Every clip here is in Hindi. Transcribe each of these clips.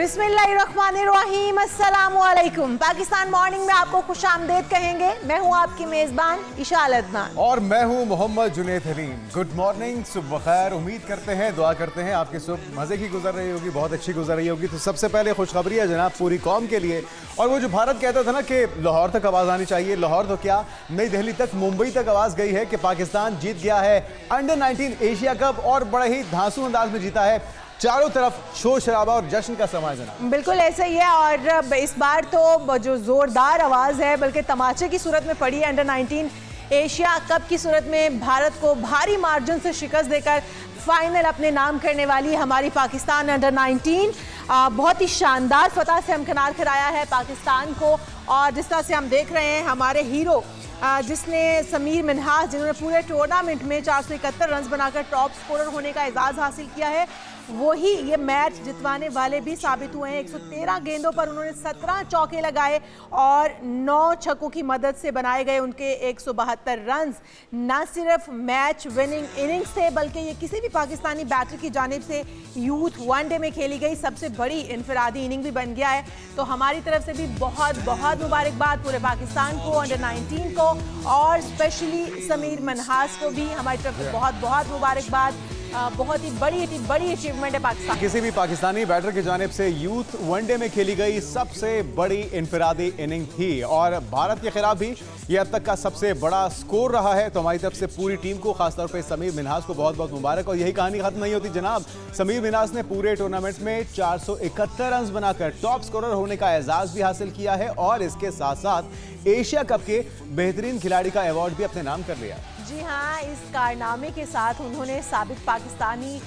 बिस्मिल्लाहिर्रहमानिर्रहीम, अस्सलाम वालेकुम। पाकिस्तान मॉर्निंग में आपको खुशामदीद कहेंगे। मैं हूं आपकी मेज़बान इशाल अदनान और मैं हूं मोहम्मद जुनैद हलीम। गुड मॉर्निंग, सुबह खैर। उम्मीद करते हैं, दुआ करते हैं आपकी सुबह मज़े की गुजर रही होगी, बहुत अच्छी गुजर रही होगी। तो सबसे पहले खुशखबरी है जनाब पूरी कौम के लिए। और वो जो भारत कहता था ना कि लाहौर तक आवाज़ आनी चाहिए, लाहौर तो क्या, नई दिल्ली तक, मुंबई तक आवाज़ गई है कि पाकिस्तान जीत गया है अंडर 19 एशिया कप और बड़े ही धांसू अंदाज में जीता है। चारों तरफ शोर शराबा और जश्न का समा जना। बिल्कुल ऐसा ही है। और इस बार तो जो जोरदार आवाज़ है बल्कि तमाचे की सूरत में पड़ी है। अंडर 19 एशिया कप की सूरत में भारत को भारी मार्जिन से शिकस्त देकर फाइनल अपने नाम करने वाली हमारी पाकिस्तान अंडर 19 बहुत ही शानदार फतह से हमकिनार कराया है पाकिस्तान को। और जिस तरह से हम देख रहे हैं हमारे हीरो जिसने समीर मिन्हास, जिन्होंने पूरे टूर्नामेंट में 471 रन बनाकर टॉप स्कोरर होने का एजाज़ हासिल किया है, वही ये मैच जितवाने वाले भी साबित हुए हैं। 113 गेंदों पर उन्होंने 17 चौके लगाए और 9 छक्कों की मदद से बनाए गए उनके 172 रन न सिर्फ मैच विनिंग इनिंग्स थे, बल्कि ये किसी भी पाकिस्तानी बैटर की जानिब से यूथ वनडे में खेली गई सबसे बड़ी इनफरादी इनिंग भी बन गया है। तो हमारी तरफ से भी बहुत बहुत मुबारकबाद पूरे पाकिस्तान को, अंडर 19 को, और स्पेशली समीर मिन्हास को भी हमारी तरफ से बहुत बहुत मुबारकबाद। बहुत ही बड़ी अचीवमेंट है पाकिस्तान। किसी भी पाकिस्तानी बैटर की जानिब से यूथ वनडे में खेली गई सबसे बड़ी इनफरादी इनिंग थी और भारत के खिलाफ भी ये अब तक का सबसे बड़ा स्कोर रहा है। तो हमारी तरफ से पूरी टीम को, खासतौर पे समीर मिन्हास को बहुत बहुत मुबारक। और यही कहानी खत्म नहीं होती जनाब। समीर मिन्हास ने पूरे टूर्नामेंट में 471 रन बनाकर टॉप स्कोरर होने का एजाज भी हासिल किया है और इसके साथ साथ एशिया कप के बेहतरीन खिलाड़ी का अवार्ड भी अपने नाम कर लिया। जी हाँ, इस कारनामे के साथ उन्होंने साबिक पाकिस्तानी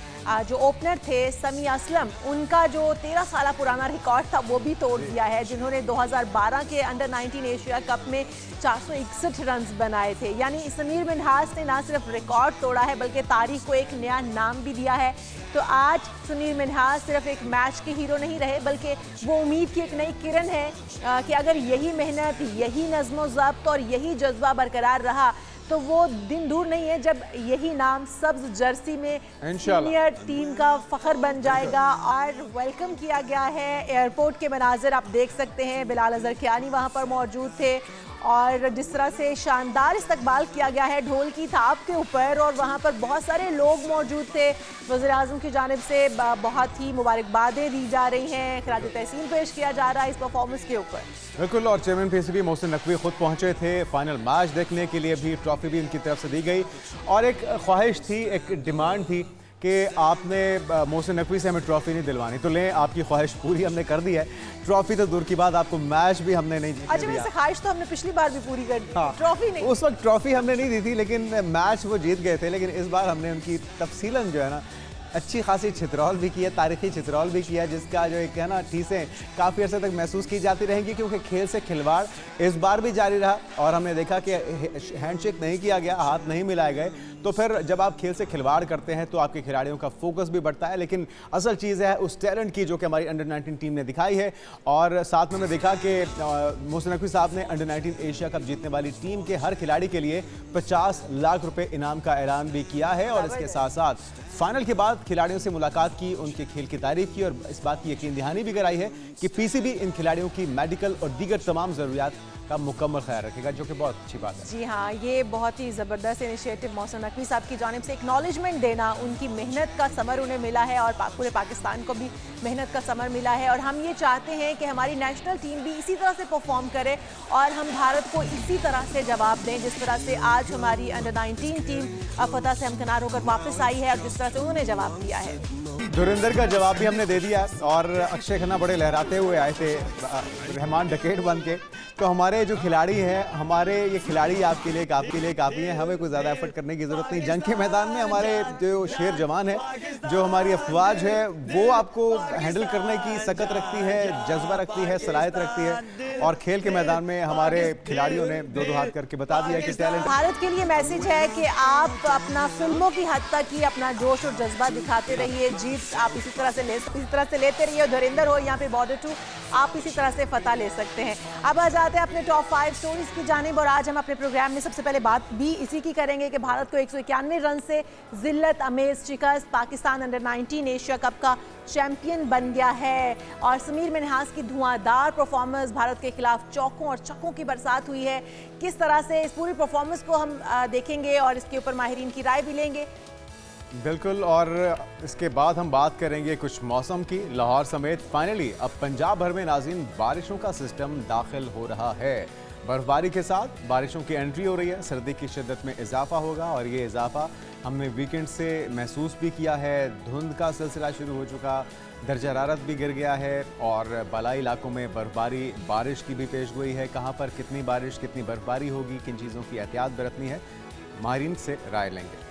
जो ओपनर थे समी असलम, उनका जो 13 साल पुराना रिकॉर्ड था वो भी तोड़ दिया है, जिन्होंने 2012 के अंडर 19 एशिया कप में 461 रन बनाए थे। यानी समीर मिन्हास ने ना सिर्फ रिकॉर्ड तोड़ा है बल्कि तारीख को एक नया नाम भी दिया है। तो आज समीर मिन्हास सिर्फ एक मैच के हीरो नहीं रहे बल्कि वो उम्मीद की एक नई किरण है कि अगर यही मेहनत, यही नज़्म ज़ब्त और यही जज्बा बरकरार रहा तो वो दिन दूर नहीं है जब यही नाम सब्ज जर्सी में सीनियर टीम का फख्र बन जाएगा। और वेलकम किया गया है। एयरपोर्ट के मनाजिर आप देख सकते हैं, बिलाल अजहर कियानी वहाँ पर मौजूद थे और जिस तरह से शानदार इस्तकबाल किया गया है ढोल की थाप के ऊपर, और वहाँ पर बहुत सारे लोग मौजूद थे। वज़ीर-ए-आज़म की जानिब से बहुत ही मुबारकबादें दी जा रही हैं, खिराज तहसीन पेश किया जा रहा है इस परफॉर्मेंस के ऊपर। बिल्कुल। और चेयरमैन पीसीबी मोहसिन नकवी खुद पहुंचे थे, फाइनल मैच देखने के लिए भी ट्रॉफी भी उनकी तरफ से दी गई। और एक ख्वाहिश थी, एक डिमांड थी कि आपने मोहसिन नकवी से हमें ट्रॉफी नहीं दिलवानी, तो लें आपकी ख्वाहिश पूरी हमने कर दी है। ट्रॉफी तो दूर की बात, आपको मैच भी हमने नहीं जीतने दिया। अच्छा, ख्वाहिश तो हमने पिछली बार भी पूरी कर दी। हाँ, ट्रॉफी नहीं, उस वक्त ट्रॉफी हमने नहीं दी थी, लेकिन मैच वो जीत गए थे। लेकिन इस बार हमने उनकी तफसीलन जो है ना अच्छी खासी छितरौल भी किया, तारीखी छितरौल भी किया, जिसका जो एक है ना ठीसें काफ़ी अर्से तक महसूस की जाती रहेंगी, क्योंकि खेल से खिलवाड़ इस बार भी जारी रहा। और हमने देखा कि हैंडशेक नहीं किया गया, हाथ नहीं मिलाए गए। तो फिर जब आप खेल से खिलवाड़ करते हैं तो आपके खिलाड़ियों का फोकस भी बढ़ता है। लेकिन असल चीज़ है उस टैलेंट की जो कि हमारी अंडर 19 टीम ने दिखाई है। और साथ में हमने देखा कि मोहसिन नकवी साहब ने अंडर 19 एशिया कप जीतने वाली टीम के हर खिलाड़ी के लिए 50 लाख रुपए इनाम का ऐलान भी किया है। और इसके साथ साथ फाइनल के बाद खिलाड़ियों से मुलाकात की, उनके खेल की तारीफ की और इस बात की यकीन दहानी भी कराई है कि पीसीबी इन खिलाड़ियों की मेडिकल और दीगर तमाम ज़रूरियात का मुकम्मल ख्याल रखेगा, जो कि बहुत अच्छी बात है। जी हाँ, ये बहुत ही ज़बरदस्त इनिशिएटिव मोहसिन नकवी साहब की जानिब से एक्नॉलेजमेंट देना, उनकी मेहनत का समर उन्हें मिला है और पूरे पाकिस्तान को भी मेहनत का समर मिला है। और हम ये चाहते हैं कि हमारी नेशनल टीम भी इसी तरह से परफॉर्म करे और हम भारत को इसी तरह से जवाब दें जिस तरह से आज हमारी अंडर 19 टीम फतह से हमकिनार होकर वापस आई है और जिस तरह से उन्होंने जवाब दिया है। धुरिंदर का जवाब भी हमने दे दिया और अक्षय खन्ना बड़े लहराते हुए आए थे रहमान डकेट बन के। तो हमारे जो खिलाड़ी हैं, हमारे ये खिलाड़ी आपके लिए काफ़ी हैं, हमें कोई ज़्यादा एफर्ट करने की ज़रूरत नहीं। जंग के मैदान में हमारे जो शेर जवान है, जो हमारी अफवाज है, वो आपको हैंडल करने की सकत रखती है, जज्बा रखती है, सलाहियत रखती है। और खेल के मैदान में हमारे खिलाड़ियों ने दो हाथ करके बता दिया कि टैलेंट। भारत के लिए मैसेज है कि आप अपना फिल्मों की हद तक ही अपना जोश और जज्बा दिखाते रहिए, जीत आप इसी तरह से लेते रहिए। धुरंधर हो यहाँ पे बॉर्डर 2, आप इसी तरह से फतह ले सकते हैं। अब आ जाते हैं अपने टॉप 5 स्टोरीज की जानिब, और आज हम अपने प्रोग्राम में सबसे पहले बात भी इसी की करेंगे कि भारत को 191 रन से जिल्लत अमेज शिकस्त, पाकिस्तान अंडर 19 एशिया कप का चैंपियन बन गया है। और समीर मिन्हास की धुआंधार परफॉर्मेंस, भारत के खिलाफ चौकों और छक्कों की बरसात हुई है। किस तरह से इस पूरी परफॉर्मेंस को हम देखेंगे और इसके ऊपर माहिरीन की राय भी लेंगे। बिल्कुल, और इसके बाद हम बात करेंगे कुछ मौसम की। लाहौर समेत फाइनली अब पंजाब भर में नाज़रीन बारिशों का सिस्टम दाखिल हो रहा है। बर्फबारी के साथ बारिशों की एंट्री हो रही है, सर्दी की शिद्दत में इजाफा होगा और ये इजाफा हमने वीकेंड से महसूस भी किया है। धुंध का सिलसिला शुरू हो चुका, दर्जा हरारत भी गिर गया है और बालाई इलाकों में बर्फबारी बारिश की भी पेश गोई है। कहाँ पर कितनी बारिश, कितनी बर्फबारी होगी, किन चीज़ों की एहतियात बरतनी है, माहिरीन से राय लेंगे।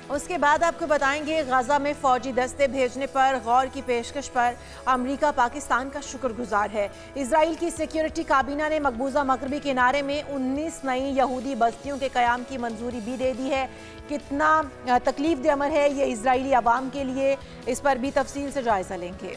उसके बाद आपको बताएंगे गजा में फौजी दस्ते भेजने पर गौर की पेशकश पर अमेरिका पाकिस्तान का शुक्रगुजार है। इजराइल की सिक्योरिटी काबीना ने मकबूजा मगरबी किनारे में 19 नई यहूदी बस्तियों के क़याम की मंजूरी भी दे दी है। कितना तकलीफ दे अमर है ये इजरायली अवाम के लिए, इस पर भी तफसील से जायजा लेंगे।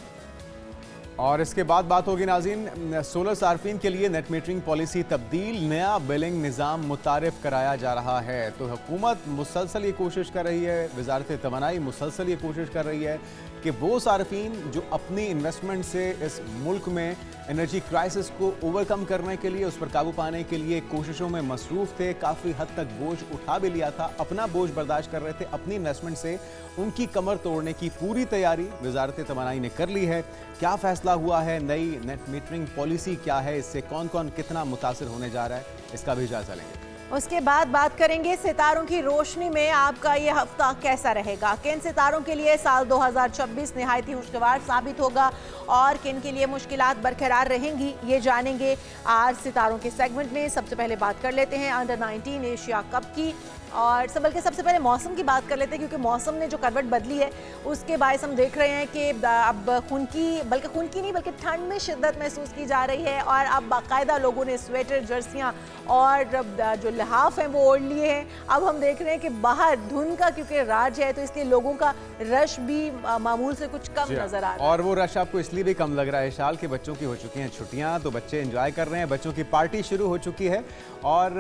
और इसके बाद बात होगी नाज़रीन, सोलर सार्फिन के लिए नेट मीटरिंग पॉलिसी तब्दील, नया बिलिंग निज़ाम मुतारिफ कराया जा रहा है। तो हुकूमत मुसलसल ये कोशिश कर रही है, वजारत तवानाई मुसलसल ये कोशिश कर रही है कि वो सार्फिन जो अपनी इन्वेस्टमेंट से इस मुल्क में एनर्जी क्राइसिस को ओवरकम करने के लिए, उस पर काबू पाने के लिए कोशिशों में मसरूफ़ थे, काफ़ी हद तक बोझ उठा भी लिया था, अपना बोझ बर्दाश्त कर रहे थे, अपनी इन्वेस्टमेंट से उनकी कमर तोड़ने की पूरी तैयारी वजारत तवानाई ने कर ली है। क्या फैसला हुआ है, नई नेट मीटरिंग पॉलिसी क्या है, इससे कौन कौन कितना मुतासिर होने जा रहा है, इसका भी जायजा लेंगे। उसके बाद बात करेंगे सितारों की रोशनी में आपका ये हफ्ता कैसा रहेगा, किन सितारों के लिए साल 2026 निहायती खुशगवार साबित होगा और किन के लिए मुश्किलात बरकरार रहेंगी, ये जानेंगे आज सितारों के सेगमेंट में। सबसे पहले बात कर लेते हैं अंडर 19 एशिया कप की, और बल्कि सबसे पहले मौसम की बात कर लेते हैं, क्योंकि मौसम ने जो करवट बदली है उसके बायस हम देख रहे हैं कि अब खून की नहीं बल्कि ठंड में शिद्दत महसूस की जा रही है। और अब बाकायदा लोगों ने स्वेटर, जर्सियाँ और जो लिहाफ हैं वो ओढ़ लिए हैं। अब हम देख रहे हैं कि बाहर धुंध का क्योंकि राज है, तो इसलिए लोगों का रश भी मामूल से कुछ कम नजर आ रहा है। और वो रश आपको इसलिए भी कम लग रहा है शाल के बच्चों की हो चुकी हैं छुट्टियां, तो बच्चे एंजॉय कर रहे हैं, बच्चों की पार्टी शुरू हो चुकी है। और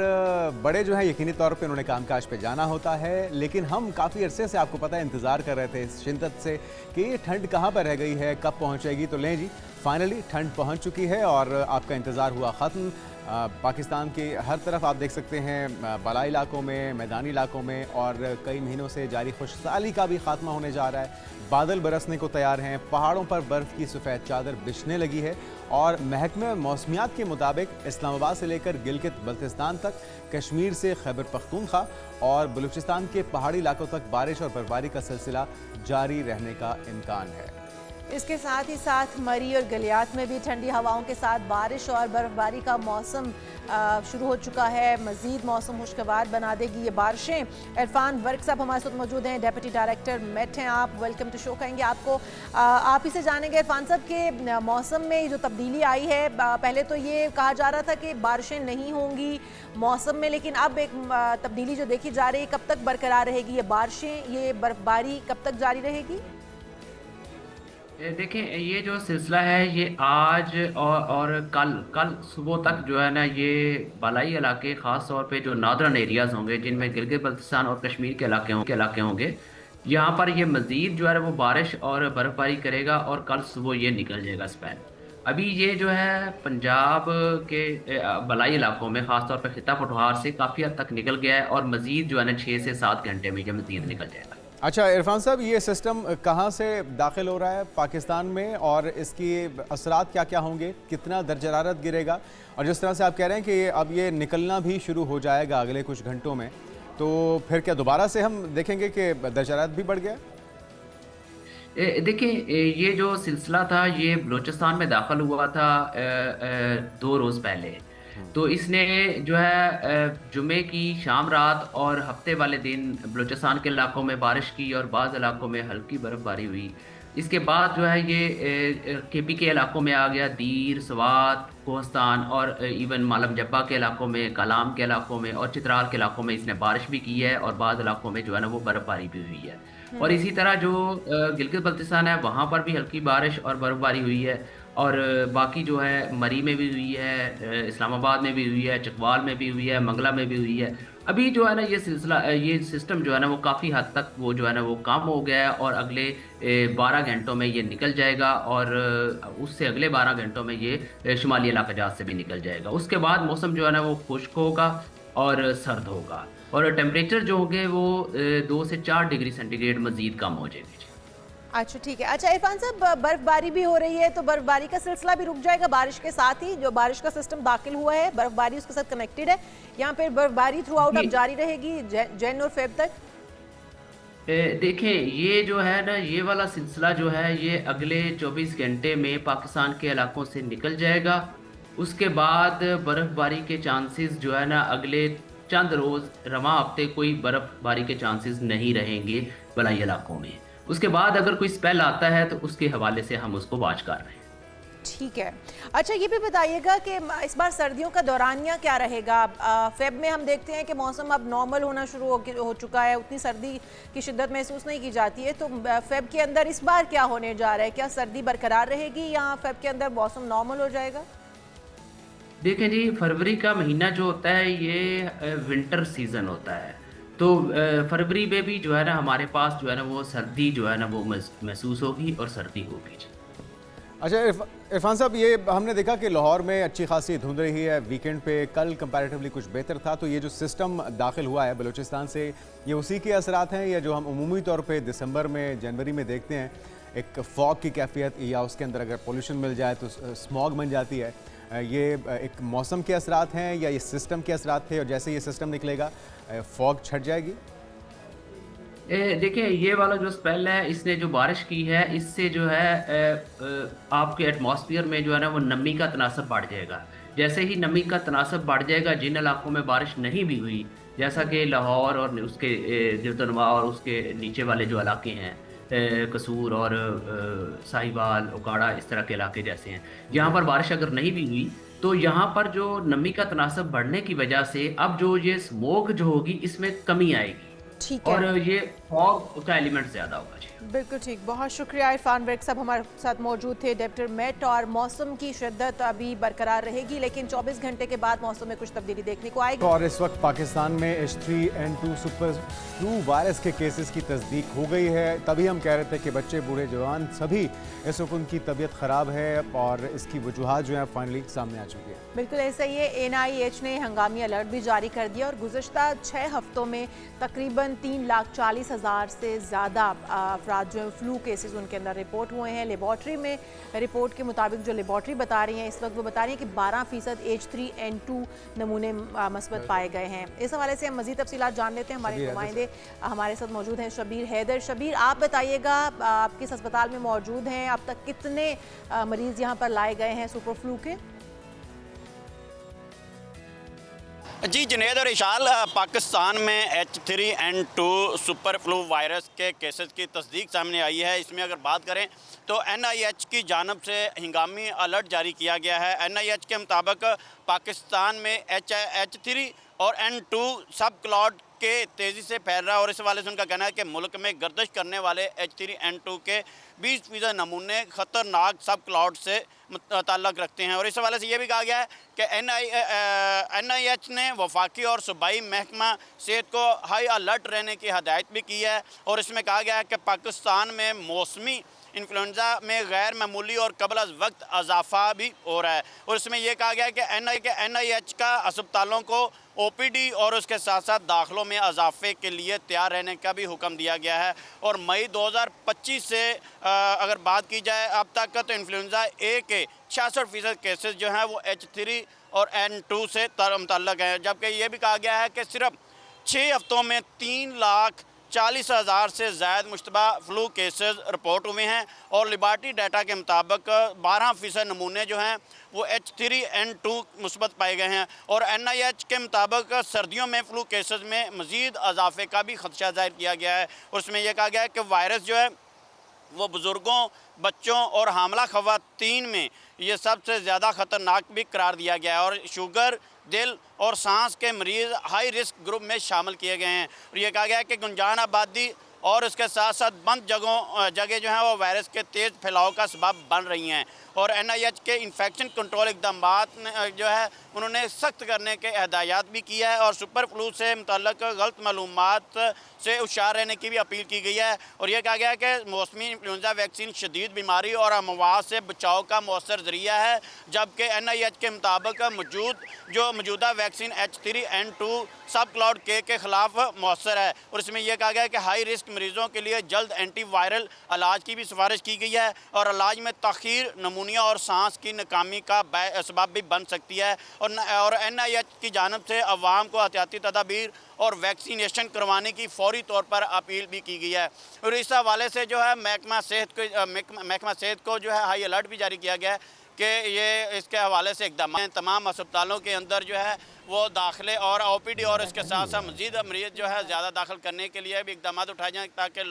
बड़े जो हैं यकीनी तौर पे उन्होंने कामकाज पे जाना होता है, लेकिन हम काफ़ी अरसे से आपको पता है इंतज़ार कर रहे थे इस शिद्दत से कि ये ठंड कहाँ पर रह गई है, कब पहुँचेगी। तो लें जी, फाइनली ठंड पहुँच चुकी है और आपका इंतज़ार हुआ ख़त्म। पाकिस्तान के हर तरफ आप देख सकते हैं, बलाई इलाकों में, मैदानी इलाकों में, और कई महीनों से जारी खुशहाली का भी खात्मा होने जा रहा है। बादल बरसने को तैयार हैं, पहाड़ों पर बर्फ़ की सफ़ेद चादर बिछने लगी है और महकमे मौसमियात के मुताबिक इस्लामाबाद से लेकर गिलगित बल्तिस्तान तक, कश्मीर से खैबर पख्तूनख्वा और बलूचिस्तान के पहाड़ी इलाकों तक बारिश और बर्फबारी का सिलसिला जारी रहने का इम्कान है। इसके साथ ही साथ मरी और गलियात में भी ठंडी हवाओं के साथ बारिश और बर्फबारी का मौसम शुरू हो चुका है। मज़ीद मौसम खुशगवार बना देगी ये बारिशें। इरफान वर्क साहब हमारे साथ मौजूद हैं, डेप्यूटी डायरेक्टर मेट हैं, आप वेलकम टू शो कहेंगे आपको। आप ही से जानेंगे इरफान साहब के मौसम में जो तब्दीली आई है, पहले तो ये कहा जा रहा था कि बारिशें नहीं होंगी मौसम में, लेकिन अब एक तब्दीली जो देखी जा रही है, कब तक बरकरार रहेगी ये बारिशें, ये बर्फबारी कब तक जारी रहेगी? देखें, ये जो सिलसिला है ये आज और कल सुबह तक जो है ना, ये बालाई इलाके ख़ास तौर पे जो नॉर्दर्न एरियाज़ होंगे, जिनमें गिलगित बल्तिस्तान और कश्मीर के इलाके होंगे, यहाँ पर ये मज़ीद जो है वो बारिश और बर्फ़बारी करेगा और कल सुबह ये निकल जाएगा स्पेन। अभी ये जो है पंजाब के बलाई इलाकों में ख़ास तौर पर खिता पठवार से काफ़ी हद तक निकल गया है और मज़ीद जो है ना 6 से 7 घंटे में ये मज़ीद निकल जाएगा। अच्छा इरफान साहब, ये सिस्टम कहाँ से दाखिल हो रहा है पाकिस्तान में और इसकी असरात क्या क्या होंगे, कितना दर्जा हरारत गिरेगा, और जिस तरह से आप कह रहे हैं कि अब ये निकलना भी शुरू हो जाएगा अगले कुछ घंटों में, तो फिर क्या दोबारा से हम देखेंगे कि दर्जा हरारत भी बढ़ गया? देखिए, ये जो सिलसिला था ये बलूचिस्तान में दाखिल हुआ था 2 रोज़ पहले। तो इसने जो है जुमे की शाम रात और हफ्ते वाले दिन बलूचिस्तान के इलाकों में बारिश की और बाज़ इलाकों में हल्की बर्फबारी हुई। इसके बाद जो है ये केपी के इलाकों में आ गया, दीर, स्वात, कोहस्तान और इवन मालम जब्बा के इलाकों में, कलाम के इलाकों में और चित्राल के इलाकों में इसने बारिश भी की है और बाद इलाकों में जो है ना वो बर्फबारी भी हुई है। और इसी तरह जो गिलगित बल्तिस्तान है वहाँ पर भी हल्की बारिश और बर्फबारी हुई है। और बाकी जो है मरी में भी हुई है, इस्लामाबाद में भी हुई है, चकवाल में भी हुई है, मंगला में भी हुई है। अभी जो है ना ये सिलसिला, ये सिस्टम जो है ना वो काफ़ी हद तक वो जो है ना वो कम हो गया है और अगले 12 घंटों में ये निकल जाएगा और उससे अगले 12 घंटों में ये शुमाली इलाकाजात से भी निकल जाएगा। उसके बाद मौसम जो है ना वो खुश्क होगा और सर्द होगा और टेम्परेचर जो होंगे वो 2 से 4 डिग्री सेंटीग्रेड मज़ीद कम हो जाएंगे। अच्छा ठीक है। अच्छा इरफान साहब, बर्फबारी भी हो रही है तो बर्फबारी का सिलसिला भी रुक जाएगा बारिश के साथ ही? जो बारिश का सिस्टम दाखिल हुआ है बर्फबारी उसके साथ कनेक्टेड है, यहाँ पे बर्फबारी थ्रू आउट अब जारी रहेगी जैन और फेब तक? देखें ये जो है ना ये वाला सिलसिला जो है ये अगले 24 घंटे में पाकिस्तान के इलाकों से निकल जाएगा। उसके बाद बर्फबारी के चांसेस जो है ना अगले चंद रोज़ रवां हफ्ते कोई बर्फबारी के चांसेस नहीं रहेंगे बलाई इलाकों में। उसके बाद अगर कोई स्पेल आता है तो उसके हवाले से हम उसको वॉच कर रहे हैं। ठीक है। अच्छा ये भी बताइएगा कि इस बार सर्दियों का दौरानिया क्या रहेगा? फेब में हम देखते हैं कि मौसम अब नॉर्मल होना शुरू हो चुका है, उतनी सर्दी की शिद्दत महसूस नहीं की जाती है, तो फेब के अंदर इस बार क्या होने जा रहा है? क्या सर्दी बरकरार रहेगी या फेब के अंदर मौसम नॉर्मल हो जाएगा? देखें जी, फरवरी का महीना जो होता है ये विंटर सीज़न होता है, तो फरवरी में भी जो है ना हमारे पास जो है ना वो सर्दी जो है ना वो महसूस होगी और सर्दी होगी जी। अच्छा इरफान साहब, ये हमने देखा कि लाहौर में अच्छी खासी धुंध रही है वीकेंड पे, कल कंपैरेटिवली कुछ बेहतर था, तो ये जो सिस्टम दाखिल हुआ है बलूचिस्तान से, ये उसी के असरात हैं या जो हम उमूमी तौर पे दिसंबर में जनवरी में देखते हैं एक फॉग की कैफियत या उसके अंदर अगर पोल्यूशन मिल जाए तो स्मॉग बन जाती है, ये एक मौसम के असरात हैं या ये सिस्टम के असरात थे और जैसे ये सिस्टम निकलेगा फॉग छट जाएगी? देखिए ये वाला जो स्पेल है इसने जो बारिश की है इससे जो है आपके एटमॉस्फेयर में जो है ना वो नमी का तनासब बढ़ जाएगा। जैसे ही नमी का तनासब बढ़ जाएगा, जिन इलाकों में बारिश नहीं भी हुई जैसा कि लाहौर और उसके गिरदनवा और उसके नीचे वाले जो इलाके हैं, कसूर और साहिवाल, उकाड़ा, इस तरह के इलाके जैसे हैं जहाँ पर बारिश अगर नहीं भी हुई तो यहाँ पर जो नमी का तनासब बढ़ने की वजह से अब जो ये स्मोक जो होगी इसमें कमी आएगी ठीक है। और ये फॉग का एलिमेंट ज़्यादा होगा जी। बिल्कुल ठीक, बहुत शुक्रिया इरफान बेग साहब हमारे साथ मौजूद थे, डेप्टर मेट। और मौसम की शिद्दत अभी बरकरार रहेगी लेकिन 24 घंटे के बाद मौसम में कुछ तब्दीली देखने को आएगी। और इस वक्त पाकिस्तान में H3N2 सुपर फ्लू वायरस के केसेस की तस्दीक हो गई है। तभी हम कह रहे थे कि बच्चे, बूढ़े, जवान सभी इस वक्त उनकी तबीयत ख़राब है और इसकी वजूहात जो है फाइनली सामने आ चुकी है। बिल्कुल ऐसा ही है। NIH ने हंगामी अलर्ट भी जारी कर दिया और गुज़श्ता 6 हफ्तों में तकरीबन 3,40,000 से ज़्यादा अफराद जो फ्लू केसेस उनके अंदर रिपोर्ट हुए हैं। लेबॉर्ट्री में रिपोर्ट के मुताबिक जो लेबॉर्ट्री बता रही हैं इस वक्त वो बता रही हैं कि 12% H3N2 नमूने मस्बत पाए गए हैं। इस हवाले से हम मज़ीद तफसीलात जान लेते हैं। हमारे नुमाइंदे हमारे साथ मौजूद हैं, शबीर हैदर। शबीर, आप बताइएगा, आप किस अस्पताल में मौजूद हैं? अब तक कितने मरीज़ यहाँ पर लाए गए हैं सुपर फ्लू के? जी जुनेद और इशाल, पाकिस्तान में H3N2 सुपर फ्लू वायरस के केसेस की तस्दीक सामने आई है। इसमें अगर बात करें तो NIH की जानब से हंगामी अलर्ट जारी किया गया है। NIH के मुताबिक पाकिस्तान में H3 और N2 सब क्लाउड के तेज़ी से फैल रहा है और इस हवाले से उनका कहना है कि मुल्क में गर्दिश करने वाले H3N2 के 20% नमूने ख़तरनाक सब क्लाउड से ताल्लुक़ रखते हैं। और इस हवाले से ये भी कहा गया है कि NIH ने वफाकी और सूबाई महकमा सेहत को हाई अलर्ट रहने की हदायत भी की है और इसमें कहा गया है कि पाकिस्तान में मौसमी इन्फ्लुएंजा में गैर मामूली और कबल अज़ वक्त इजाफा भी हो रहा है। और इसमें यह कहा गया है कि NIH का अस्पतालों को OPD और उसके साथ साथ दाखिलों में इजाफे के लिए तैयार रहने का भी हुक्म दिया गया है। और मई 2025 से अगर बात की जाए अब तक तो इन्फ्लुएंजा ए के 66% केसेस जो हैं वो H3 और N2 से मुतल्लक़ हैं, जबकि ये भी कहा गया है कि सिर्फ 6 हफ्तों में 3,40,000 से ज़ायद मुश्तबा फ्लू केसेस रिपोर्ट हुए हैं और लिबर्टी डाटा के मुताबिक 12% नमूने जो हैं वो H3N2 मुस्बत पाए गए हैं। और NIH के मुताबिक सर्दियों में फ्लू केसेस में मज़ीद इजाफे का भी खदशा ज़ाहिर किया गया है। और उसमें यह कहा गया है कि वायरस जो है वो बुज़ुर्गों, बच्चों और हामला ख़वातीन में ये सबसे ज़्यादा ख़तरनाक भी करार दिया गया है और शुगर, दिल और सांस के मरीज़ हाई रिस्क ग्रुप में शामिल किए गए हैं। और ये कहा गया है कि गुंजान आबादी और उसके साथ साथ बंद जगह जो हैं वो वायरस के तेज़ फैलाव का सबब बन रही हैं। और NIH के इन्फेक्शन कंट्रोल इकदाम जो है उन्होंने सख्त करने के हदायत भी किया है और सुपर फ्लू से मुतल्लक गलत मालूमात से होशियार रहने की भी अपील की गई है। और यह कहा गया है कि मौसमी इन्फ्लुएंजा वैक्सीन शदीद बीमारी और अमवात से बचाव का मौसर ज़रिया है, जबकि NIH के मुताबिक मौजूदा वैक्सीन H3N2 सब क्लाउड के ख़िलाफ़ मौसर है। और इसमें यह कहा गया है कि हाई रिस्क मरीज़ों के लिए जल्द एंटीवायरल इलाज की भी सिफारिश की गई है और इलाज में तख़ीर नमूनिया और सांस की नाकामी का सबब भी बन सकती है। और NIH की जानिब से अवाम को एहतियाती तदाबीर और वैक्सीनेशन करवाने की फौरी तौर पर अपील भी की गई है। और इस हवाले से जो है महकमा सेहत को जो है हाई अलर्ट भी जारी किया गया है कि ये इसके हवाले से इकदाम तमाम अस्पतालों के अंदर जो है वो दाखिले और OPD और इसके साथ साथ मज़ीद मरीज़ जो है ज़्यादा दाखिल करने के लिए भी इकदाम उठाए जाएँ ताकि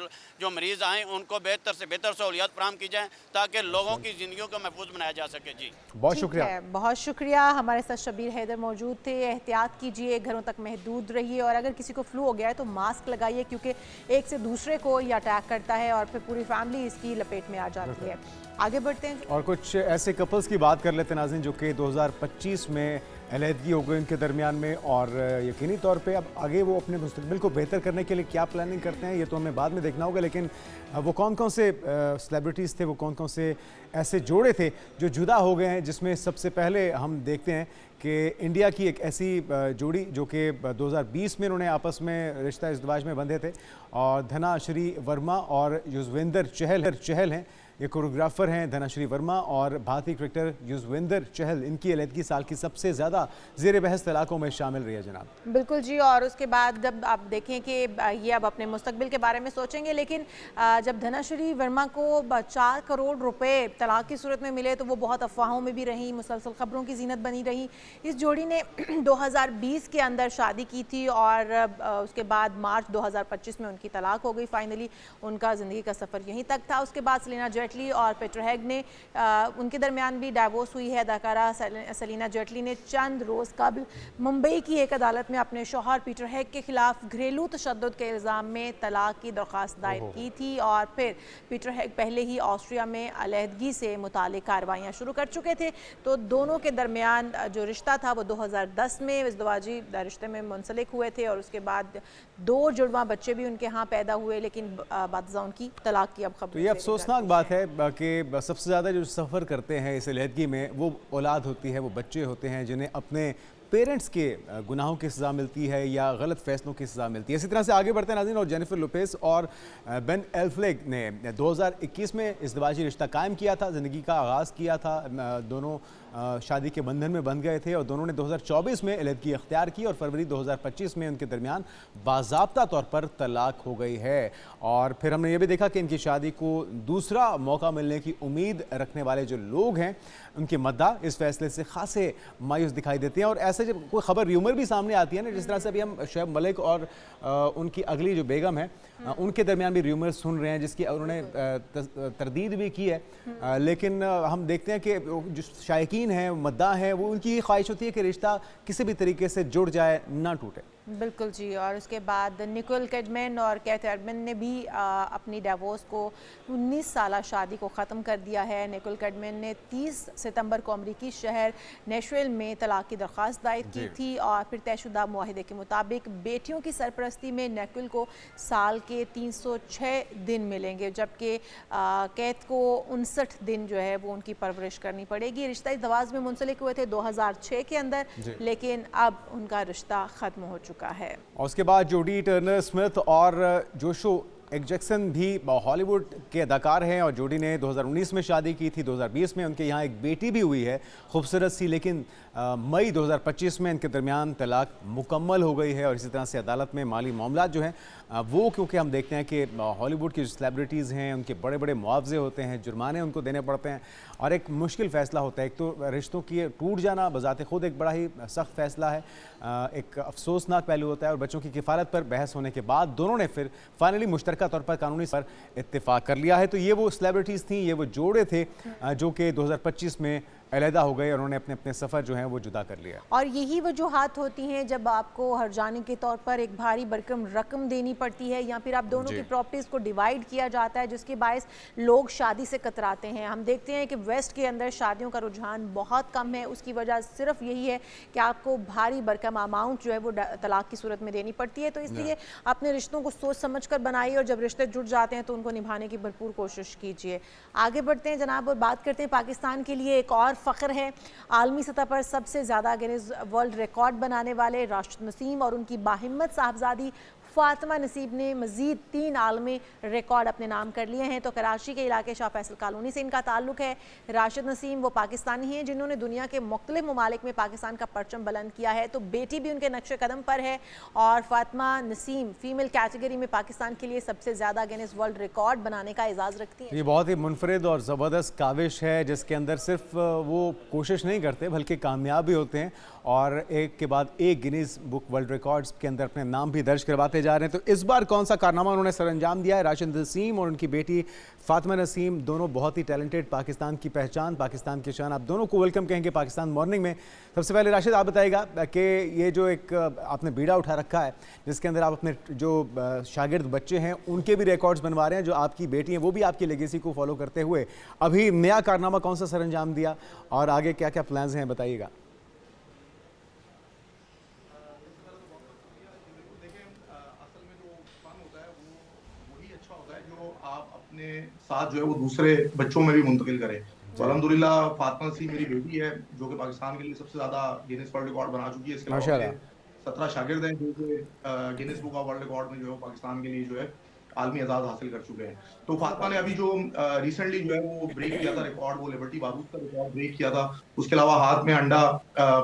जो मरीज़ आएँ उनको बेहतर से बेहतर सहूलियत फराहम की जाएँ ताकि लोगों की ज़िंदगियों को महफूज बनाया जा सके। जी बहुत शुक्रिया। बहुत शुक्रिया। हमारे साथ शबीर हैदर मौजूद थे। एहतियात कीजिए, घरों तक महदूद रहिए और अगर किसी को फ्लू हो गया है तो मास्क लगाइए क्योंकि एक से दूसरे को ये अटैक करता है और फिर पूरी फैमिली इसकी लपेट में आ जाती है। आगे बढ़ते हैं और कुछ ऐसे कपल्स की बात कर लेते हैं नाज़रीन जो कि 2025 में अलहदगी हो गई उनके दरमियान में और यकीनी तौर पे अब आगे वो अपने मुस्तकबिल को बेहतर करने के लिए क्या प्लानिंग करते हैं ये तो हमें बाद में देखना होगा। लेकिन वो कौन कौन से सेलिब्रिटीज़ थे, वो कौन कौन से ऐसे जोड़े थे जो जुदा हो गए हैं, जिसमें सबसे पहले हम देखते हैं कि इंडिया की एक ऐसी जोड़ी जो कि 2020 में उन्होंने आपस में रिश्ता इज़्दिवाज में बंधे थे और धनाश्री वर्मा और युजवेंद्र चहल हैं। ये कोरियोग्राफर हैं धनाश्री वर्मा और भारतीय क्रिकेटर युजवेंद्र चहल। इनकी अलहदगी साल की सबसे ज़्यादा ज़ेर बहस तलाकों में शामिल रही है जनाब। बिल्कुल जी। और उसके बाद जब आप देखें कि ये अब अपने मुस्तकबिल के बारे में सोचेंगे, लेकिन जब धनाश्री वर्मा को 4 करोड़ रुपए तलाक की सूरत में मिले तो वो बहुत अफवाहों में भी रही, मुसलसल खबरों की जीनत बनी रही। इस जोड़ी ने 2020 के अंदर शादी की थी और उसके बाद मार्च 2025 में उनकी तलाक हो गई। फाइनली उनका ज़िंदगी का सफ़र यहीं तक था। उसके बाद सलीना जेटली और पीटर हेग ने उनके दरमियान भी डाइवोर्स हुई है। अदाकारा सलीना जेटली ने चंद रोज़ कबल मुंबई की एक अदालत में अपने शौहर पीटर हेग के खिलाफ घरेलू तशद्दुद के इल्ज़ाम में तलाक की दरख्वास्त दायर की थी और फिर पीटर हेग पहले ही ऑस्ट्रिया में अलहदगी से मुतालिक कार्रवाइयाँ शुरू कर चुके थे। तो दोनों के दरमियान जो रिश्ता था वो 2010 में इज़्दिवाजी रिश्ते में मुंसलिक हुए थे और उसके बाद 2 जुड़वा बच्चे भी उनके यहाँ पैदा हुए, लेकिन बाद उनकी तलाक की अब खबर। तो ये अफसोसनाक बात है कि सबसे ज़्यादा जो सफ़र करते हैं इस अलहदगी में वो औलाद होती है, वो बच्चे होते हैं जिन्हें अपने पेरेंट्स के गुनाहों की सज़ा मिलती है या गलत फैसलों की सज़ा मिलती है। इसी तरह से आगे बढ़ते हैं नाज़रीन। और जेनिफर लोपेज और बेन एफ्लेक ने 2021 में इज़्दिवाजी रिश्ता कायम किया था, ज़िंदगी का आगाज़ किया था। दोनों शादी के बंधन में बंध गए थे और दोनों ने 2024 में अलहदगी अख्तियार की और फरवरी 2025 में उनके दरमियान बाज़ाब्ता तौर पर तलाक हो गई है। और फिर हमने ये भी देखा कि इनकी शादी को दूसरा मौका मिलने की उम्मीद रखने वाले जो लोग हैं उनके मद्दा इस फैसले से खासे मायूस दिखाई देते हैं। और ऐसे जब कोई खबर र्यूमर भी सामने आती है ना, जिस तरह से अभी हम शोएब मलिक और उनकी अगली जो बेगम है उनके दरमियान भी र्यूमर सुन रहे हैं जिसकी उन्होंने तरदीद भी की है, लेकिन हम देखते हैं कि जो शायकीन हैं, मद्दा हैं, वो उनकी ख्वाहिश होती है कि रिश्ता किसी भी तरीके से जुड़ जाए, ना टूटे। बिल्कुल जी। और उसके बाद निकोल किडमैन और कैथ एडमन ने भी अपनी डिवोर्स को 19 साला शादी को ख़त्म कर दिया है। निकोल किडमैन ने 30 सितंबर को अमरीकी शहर नेशविल में तलाक की दरख्वास्त दायर की थी और फिर तयशुदा मुआहिदे के मुताबिक बेटियों की सरपरस्ती में निकोल को साल के 306 दिन मिलेंगे, जबकि कैथ को 59 दिन जो है वो उनकी परवरिश करनी पड़ेगी। रिश्ता इज़्दिवाज में मुंसलिक हुए थे 2006 के अंदर, लेकिन अब उनका रिश्ता ख़त्म हो चुका है। और उसके बाद जोडी टर्नर स्मिथ और जोशो जैक्सन भी हॉलीवुड के अदाकार हैं और जोडी ने 2019 में शादी की थी। 2020 में उनके यहाँ एक बेटी भी हुई है खूबसूरत सी, लेकिन मई 2025 में इनके दरमियान तलाक मुकम्मल हो गई है। और इसी तरह से अदालत में माली मामला जो हैं वो, क्योंकि हम देखते हैं कि हॉलीवुड की जो सेलिब्रिटीज़ हैं उनके बड़े बड़े मुआवजे होते हैं, जुर्माने उनको देने पड़ते हैं और एक मुश्किल फ़ैसला होता है। एक तो रिश्तों की टूट जाना बज़ाते खुद एक बड़ा ही सख्त फ़ैसला है, एक अफसोसनाक पहलू होता है, और बच्चों की किफ़ालत पर बहस होने के बाद दोनों ने फिर फाइनली मुश्तरका तौर पर कानूनी पर इत्तेफाक कर लिया है। तो ये वो सेलिब्रिटीज़ थी, ये वो जोड़े थे जो कि 2025 में अलहदा हो गए और उन्होंने अपने अपने सफ़र जो हैं वो जुदा कर लिया। और यही वजूहात होती हैं जब आपको हर्जाने के तौर पर एक भारी भरकम रकम देनी पड़ती है, या फिर आप दोनों की प्रॉपर्टीज़ को डिवाइड किया जाता है, जिसके बायस लोग शादी से कतराते हैं। हम देखते हैं कि वेस्ट के अंदर शादियों का रुझान बहुत कम है। उसकी वजह सिर्फ यही है कि आपको भारी भरकम अमाउंट जो है वो तलाक की सूरत में देनी पड़ती है। तो इसलिए अपने रिश्तों को सोच समझ कर बनाइए, और जब रिश्ते जुड़ जाते हैं तो उनको निभाने की भरपूर कोशिश कीजिए। आगे बढ़ते हैं जनाब और बात करते हैं पाकिस्तान के लिए एक और फ़ख्र है। आलमी सतह पर सबसे ज़्यादा गिनीज वर्ल्ड रिकॉर्ड बनाने वाले राशिद नसीम और उनकी बाहिम्मत साहबजादी फातिमा नसीब ने मज़ीद 3 आलमी रिकॉर्ड अपने नाम कर लिए हैं। तो कराची के इलाके शाह फैसल कॉलोनी से इनका ताल्लुक है। राशिद नसीम वो पाकिस्तानी हैं जिन्होंने दुनिया के मुख्तलिफ ममालिक में पाकिस्तान का परचम बुलंद किया है, तो बेटी भी उनके नक्शे कदम पर है। और फातिमा नसीम फ़ीमेल कैटेगरी में पाकिस्तान के लिए सबसे ज़्यादा गिनीज वर्ल्ड रिकॉर्ड बनाने का एजाज़ रखती हैं। ये बहुत ही मुनफरिद और ज़बरदस्त काविश है, जिसके अंदर सिर्फ वो कोशिश नहीं करते बल्कि कामयाब भी होते हैं, और एक के बाद एक गिनीज बुक वर्ल्ड रिकॉर्ड्स के अंदर अपने नाम भी दर्ज करवाते जा रहे हैं। तो इस बार कौन सा कारनामा उन्होंने सरअंजाम दिया है? राशिद नसीम और उनकी बेटी फातिमा नसीम दोनों बहुत ही टैलेंटेड, पाकिस्तान की पहचान, पाकिस्तान की शान। आप दोनों को वेलकम कहेंगे पाकिस्तान मॉर्निंग में। सबसे पहले राशिद आप बताइएगा कि ये जो एक आपने बीड़ा उठा रखा है, जिसके अंदर आप अपने जो शागिर्द बच्चे हैं उनके भी रिकॉर्ड्स बनवा रहे हैं, जो आपकी बेटी हैं वो भी आपकी लेगेसी को फॉलो करते हुए अभी नया कारनामा कौन सा सरअंजाम दिया, और आगे क्या क्या प्लान्स हैं बताइएगा। आप अपने साथ जो है वो दूसरे बच्चों में भी मुंतकिल करें। तो अल्हम्दुलिल्लाह फातिमा नसीम मेरी बेटी है जो कि पाकिस्तान के लिए सबसे ज्यादा गिनीज वर्ल्ड रिकॉर्ड बना चुकी है। इसके अलावा 17 शागिर्द हैं जो कि Guinness book of world record में जो है पाकिस्तान के लिए जो है आलमी एजाज हासिल कर चुके हैं। तो फातिमा ने अभी जो रिसेंटली जो है वो ब्रेक किया था रिकॉर्ड, वो लिबर्टी बारूद का रिकॉर्ड ब्रेक किया था। उसके अलावा हाथ में अंडा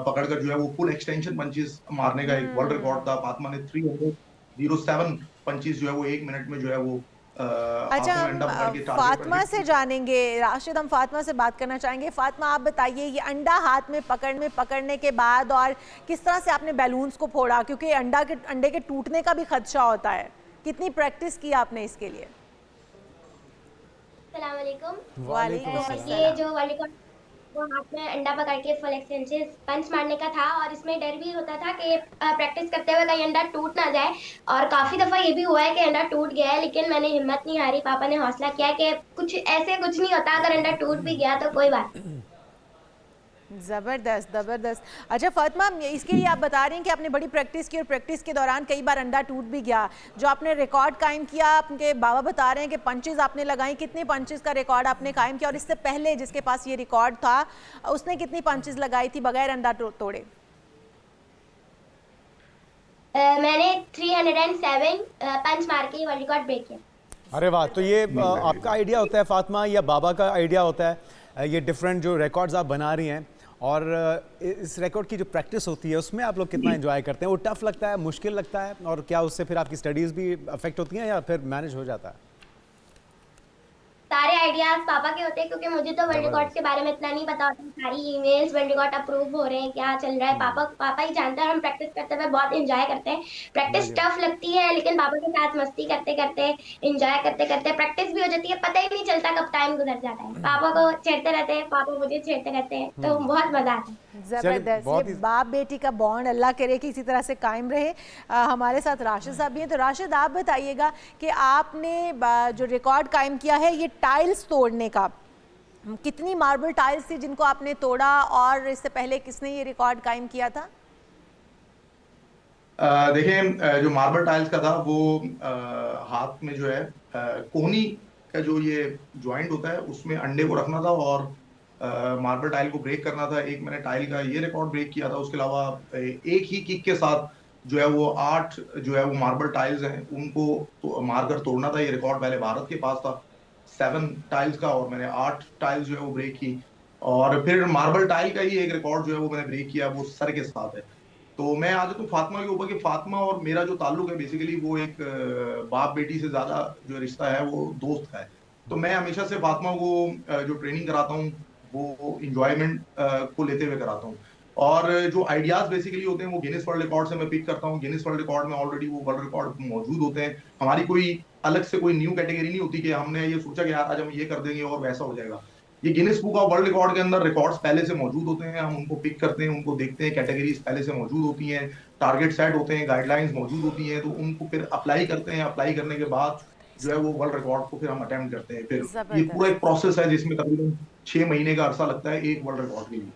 पकड़कर जो है वो फुल एक्सटेंशन पंचेस मारने का एक वर्ल्ड रिकॉर्ड था। फातिमा ने 307 पंचेस जो है वो 1 मिनट में जो है वो अच्छा, हम फातिमा से जानेंगे। राशिद, हम फातिमा से बात करना चाहेंगे। फातिमा, आप बताइए ये अंडा हाथ में पकड़ने के बाद और किस तरह से आपने बैलून्स को फोड़ा, क्योंकि अंडे के टूटने का भी खदशा होता है। कितनी प्रैक्टिस की आपने इसके लिए? अस्सलाम वालेकुम। वालेकुम ये जो वर्ल्ड रिकॉर्ड वो हाथ में अंडा पकड़ के फुल एक्सटेंशन पंच मारने का था, और इसमें डर भी होता था कि प्रैक्टिस करते हुए कहीं अंडा टूट ना जाए। और काफी दफा ये भी हुआ है कि अंडा टूट गया है, लेकिन मैंने हिम्मत नहीं हारी। पापा ने हौसला किया कि कुछ नहीं होता, अगर अंडा टूट भी गया तो कोई बात नहीं। ज़बरदस्त ज़बरदस्त। अच्छा फातिमा, इसके लिए आप बता रही हैं कि आपने बड़ी प्रैक्टिस की और प्रैक्टिस के दौरान कई बार अंडा टूट भी गया। जो आपने रिकॉर्ड कायम किया, आपके बाबा बता रहे हैं कि पंचेस आपने लगाई, कितने पंचेस का रिकॉर्ड आपने कायम किया? और इससे पहले जिसके पास ये रिकॉर्ड था उसने कितनी पंचेस लगाई थी बगैर अंडा तोड़े? मैंने 307 पंच मार के वर्ल्ड रिकॉर्ड ब्रेक किया। अरे वाह! तो ये आपका आइडिया होता है फातिमा या बाबा का आइडिया होता है? ये डिफरेंट जो रिकॉर्ड्स आप बना रही हैं, और इस रिकॉर्ड की जो प्रैक्टिस होती है उसमें आप लोग कितना एंजॉय करते हैं? वो टफ लगता है, मुश्किल लगता है, और क्या उससे फिर आपकी स्टडीज़ भी अफेक्ट होती हैं या फिर मैनेज हो जाता है? सारे आइडियाज पापा के होते हैं, क्योंकि मुझे तो वर्ल्ड रिकॉर्ड के बारे में इतना नहीं पता होता। सारी ईमेल्स वर्ल्ड रिकॉर्ड अप्रूव हो रहे हैं, क्या चल रहा है, पापा ही जानते हैं। हम प्रैक्टिस करते हुए बहुत एंजॉय करते हैं। प्रैक्टिस टफ लगती है, लेकिन पापा के साथ मस्ती करते करते एंजॉय करते करते प्रैक्टिस भी हो जाती है। पता ही नहीं चलता कब टाइम गुजर जाता है। पापा को छेड़ते रहते हैं, पापा मुझे छेड़ते रहते हैं, तो बहुत मजा आता है। ज़बरदस्त। ये बाप बेटी का बॉन्ड अल्लाह करे कि इसी तरह से कायम रहे। हमारे साथ राशिद साहब भी हैं। तो राशिद, आप बताइएगा कि आपने जो रिकॉर्ड कायम किया है ये टाइल्स तोड़ने का, कितनी मार्बल टाइल्स थी जिनको आपने तोड़ा, और इससे पहले किसने ये रिकॉर्ड कायम किया था? देखें, जो मार्बल टाइल्स का था वो हाथ में जो है कोहनी का जो ये ज्वाइंट होता है उसमें अंडे को रखना था और मार्बल टाइल को ब्रेक करना था। एक मैंने टाइल का ये रिकॉर्ड ब्रेक किया था। उसके अलावा एक ही किक के साथ जो है वो 8 जो है वो मार्बल टाइल्स हैं उनको तो मारकर तोड़ना था। ये रिकॉर्ड पहले भारत के पास था 7 टाइल्स का, और मैंने 8 टाइल्स जो है वो ब्रेक की। और फिर मार्बल टाइल का ही एक रिकॉर्ड जो है वो मैंने ब्रेक किया, वो सर के साथ है। तो मैं आ जाता हूँ फातिमा के ऊपर कि फातिमा और मेरा जो ताल्लुक है बेसिकली वो एक बाप बेटी से ज्यादा जो रिश्ता है वो दोस्त का है। तो मैं हमेशा से फातिमा को जो ट्रेनिंग कराता हूँ वो इंजॉयमेंट को लेते हुए कराता हूँ। और जो आइडियाज बेसिकली होते हैं वो गिनीज वर्ल्ड रिकॉर्ड से मैं पिक करता हूँ। गिनीज वर्ल्ड रिकॉर्ड में ऑलरेडी वो वर्ल्ड रिकॉर्ड मौजूद होते हैं। हमारी कोई अलग से कोई न्यू कैटेगरी नहीं होती कि हमने ये सोचा कि यार आज हम ये कर देंगे और वैसा हो जाएगा। ये Guinness book of world record के अंदर रिकॉर्ड्स पहले से मौजूद होते हैं, हम उनको पिक करते हैं, उनको देखते हैं, कैटेगरीज पहले से मौजूद होती हैं, टारगेट सेट होते हैं, गाइडलाइंस मौजूद होती हैं, तो उनको फिर अप्लाई करते हैं। अप्लाई करने के बाद जो है वो वर्ल्ड रिकॉर्ड को फिर हम अटेम्प्ट करते हैं। फिर ये पूरा एक प्रोसेस है जिसमें तकरीबन 6 महीने का अरसा लगता है एक वर्ल्ड रिकॉर्ड के लिए।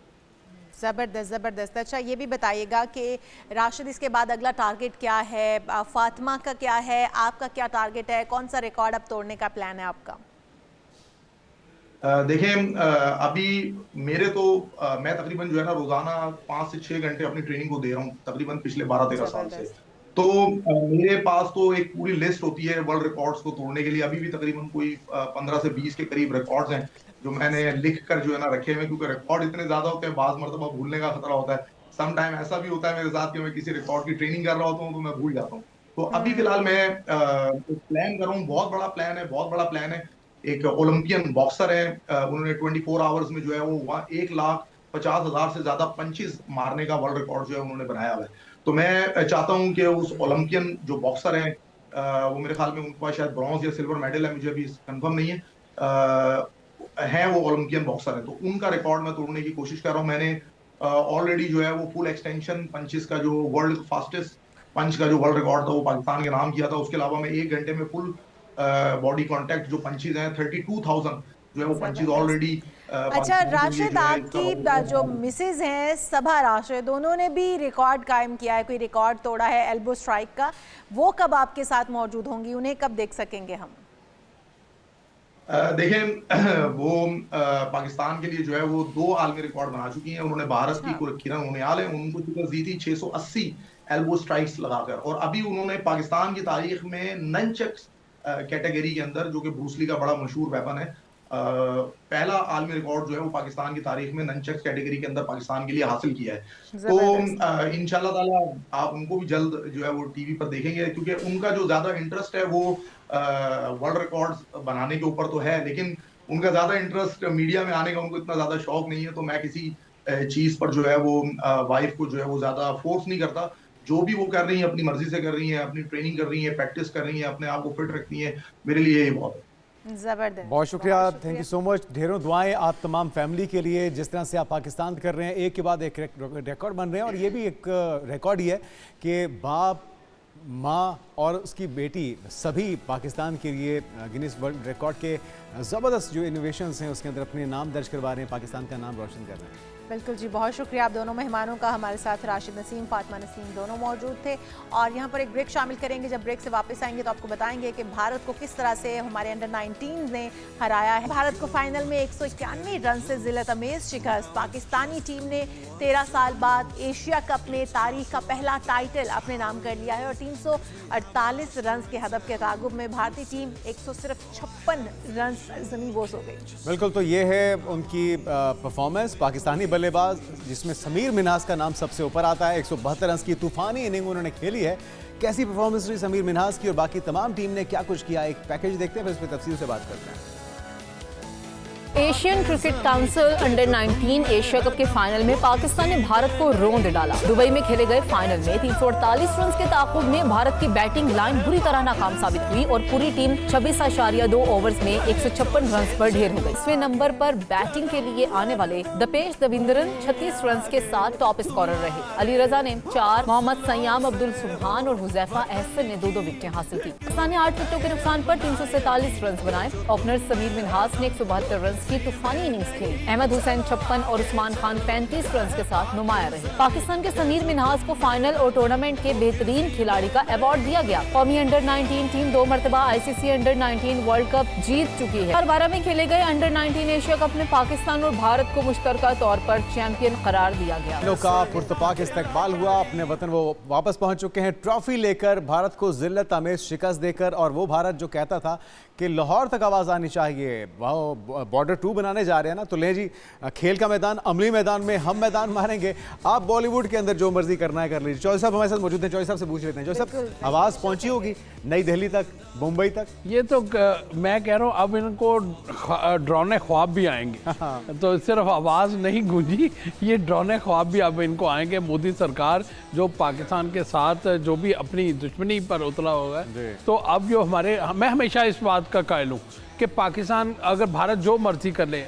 ज़बरदस्त ज़बरदस्त। अच्छा ये भी बताइएगा कि राशिद इसके बाद अगला टारगेट क्या है, फातिमा का क्या है, आपका क्या टारगेट है, कौन सा रिकॉर्ड अब तोड़ने का प्लान है आपका? देखें अभी मेरे तो मैं तकरीबन जो है ना रोजाना 5 से 6 घंटे अपनी ट्रेनिंग को दे रहा हूँ तकरीबन पिछले 12-13 साल से। तो मेरे पास तो एक पूरी लिस्ट होती है वर्ल्ड रिकॉर्ड्स को तोड़ने के लिए। अभी भी तकरीबन कोई 15 से 20 के करीब रिकॉर्ड्स हैं जो मैंने लिख कर जो है ना रखे हुए, क्योंकि रिकॉर्ड इतने ज्यादा होते हैं बाज मरतबा भूलने का खतरा होता है। सम टाइम ऐसा भी होता है मेरे साथ कि मैं किसी रिकॉर्ड की ट्रेनिंग कर रहा होता हूँ तो मैं भूल जाता हूँ। तो अभी फिलहाल मैं प्लान कर रहा हूँ, बहुत बड़ा प्लान है, बहुत बड़ा प्लान है। एक ओलंपियन बॉक्सर है, उन्होंने 24 आवर्स में जो है वो 1,50,000 से ज्यादा पंचेस मारने का वर्ल्ड रिकॉर्ड जो है उन्होंने बनाया हुआ है। तो मैं चाहता हूं कि उस ओलंपियन जो बॉक्सर है, वो मेरे ख्याल में उनके पास शायद ब्रॉन्ज या सिल्वर मेडल है, मुझे अभी कंफर्म नहीं है, वो ओलंपियन बॉक्सर है, तो उनका रिकॉर्ड मैं तोड़ने की कोशिश कर रहा हूं। मैंने ऑलरेडी जो है वो फुल एक्सटेंशन पंचेस का जो वर्ल्ड फास्टेस्ट पंच का जो वर्ल्ड रिकॉर्ड था वो पाकिस्तान के नाम किया था। उसके अलावा मैं 1 घंटे में फुल बॉडी कांटेक्ट जो पंचेस हैं 32,000 जो है वो पंचेस ऑलरेडी। अच्छा राशिद, आपकी जो मिसेज हैं सबा राशिद, उन्होंने भी रिकॉर्ड कायम किया है, कोई रिकॉर्ड तोड़ा है एल्बो स्ट्राइक का, वो कब आपके साथ मौजूद होंगी, उन्हें कब देख सकेंगे हम? देखें वो पाकिस्तान के लिए जो है वो 2 आलमी रिकॉर्ड बना चुकी हैं। उन्होंने भारत की किरण उनियाल है, उनको शिकस्त दी थी 680 एल्बो स्ट्राइक्स लगाकर, और अभी उन्होंने पाकिस्तान की तारीख में नंचक्स कैटेगरी के अंदर, जो कि ब्रूसली का बड़ा मशहूर वेपन है, पहला आलमी रिकॉर्ड जो है वो पाकिस्तान की तारीख में नंचक्स कैटेगरी के अंदर पाकिस्तान के लिए हासिल किया है। तो इंशाल्लाह ताला आप उनको भी जल्द जो है वो टीवी पर देखेंगे, क्योंकि उनका जो ज्यादा इंटरेस्ट है वो वर्ल्ड रिकॉर्ड्स बनाने के ऊपर तो है, लेकिन उनका ज्यादा इंटरेस्ट मीडिया में आने का उनको इतना ज्यादा शौक नहीं है। तो मैं किसी चीज पर जो है वो वाइफ को जो है वो ज्यादा फोर्स नहीं करता। जो भी वो कर रही है अपनी मर्जी से कर रही है, अपनी ट्रेनिंग कर रही है, प्रैक्टिस कर रही है, अपने आप को फिट रखती है, मेरे लिए ये बहुत है। जबरदस्त, बहुत शुक्रिया, थैंक यू सो मच। ढेरों दुआएं आप तमाम फैमिली के लिए, जिस तरह से आप पाकिस्तान कर रहे हैं, एक के बाद एक रिकॉर्ड बन रहे हैं। और ये भी एक रिकॉर्ड ही है कि बाप, माँ और उसकी बेटी सभी पाकिस्तान के लिए गिनीज वर्ल्ड रिकॉर्ड के ज़बरदस्त जो इनोवेशंस हैं उसके अंदर अपने नाम दर्ज करवा रहे हैं, पाकिस्तान का नाम रोशन कर रहे हैं। बिल्कुल जी, बहुत शुक्रिया आप दोनों मेहमानों का। हमारे साथ राशिद नसीम, फातिमा नसीम दोनों मौजूद थे। और यहाँ पर एक ब्रेक शामिल करेंगे। जब ब्रेक से वापस आएंगे तो आपको बताएंगे कि भारत को किस तरह से हमारे अंडर 19 ने हराया है। भारत को फाइनल में 191 रन से जिल्लत अमेज शिकस्त। पाकिस्तानी टीम ने 13 साल बाद एशिया कप में तारीख का पहला टाइटल अपने नाम कर लिया है और 348 रन के हदफ के ताक़ुब में भारतीय टीम 156 रन ज़मींबोस हो गई। बिल्कुल, तो ये है उनकी परफॉर्मेंस, पाकिस्तानी बल्लेबाज जिसमें समीर मिन्हास का नाम सबसे ऊपर आता है। 172 रन की तूफानी इनिंग उन्होंने खेली है। कैसी परफॉर्मेंस रही समीर मिन्हास की और बाकी तमाम टीम ने क्या कुछ किया, एक पैकेज देखते हैं, फिर इस पर तफसील से बात करते हैं। Asian cricket council under 19 Asia cup के फाइनल में पाकिस्तान ने भारत को रोंद डाला। दुबई में खेले गए फाइनल में 348 रन के ताक़ुब में भारत की बैटिंग लाइन बुरी तरह नाकाम साबित हुई और पूरी टीम 26.2 ओवर्स में 156 रन पर ढेर हो गई। 6वें नंबर पर बैटिंग के लिए आने वाले दपेश दविंदरन 36 रन के साथ टॉप स्कोरर रहे। अली रजा ने 4, मोहम्मद सयाम, अब्दुल सुबहान और हुजैफा एहसन ने 2-2 विकेटें हासिल की। पाकिस्तान ने 8 विकेटों के नुकसान पर 347 रन बनाए। ओपनर समीर मिन्हास ने 172 रन की तूफानी इनिंग्स खेली। अहमद हुसैन 56 और उस्मान खान 35 रन के साथ नुमाया रहे। पाकिस्तान के समीर मिन्हास को फाइनल और टूर्नामेंट के बेहतरीन खिलाड़ी का अवार्ड दिया गया। कौमी अंडर 19 टीम 2 मरतबा ICC अंडर 19 वर्ल्ड कप जीत चुकी है। 2012 में खेले गए अंडर 19 एशिया कप में पाकिस्तान और भारत को मुश्तरका तौर पर चैंपियन करार दिया गया। लोग का पुरतपाक इस्तकबाल हुआ, अपने वतन वो वापस पहुंच चुके हैं ट्रॉफी लेकर, भारत को जिल्लत आमेज शिकस्त देकर। और वो भारत जो कहता था कि लाहौर तक आवाज़ आनी चाहिए, वह बॉर्डर 2 बनाने जा रहे हैं ना, तो ले जी खेल का मैदान, अमली मैदान में हम मैदान मारेंगे, आप बॉलीवुड के अंदर जो मर्जी करना है कर लीजिए। चौधरी साहब हमारे साथ मौजूद हैं, चौधरी साहब से पूछ लेते हैं। चौधरी साहब, आवाज़ पहुंची होगी नई दिल्ली तक, मुंबई तक? ये तो मैं कह रहा हूँ अब इनको डरावने ख्वाब भी आएंगे। तो सिर्फ आवाज़ नहीं गूंजी, ये डरावने ख्वाब भी अब इनको आएंगे। मोदी सरकार जो पाकिस्तान के साथ जो भी अपनी दुश्मनी पर उतला हुआ है, तो अब जो मैं हमेशा इस बात का कायल हूँ कि पाकिस्तान अगर भारत जो मर्जी कर ले,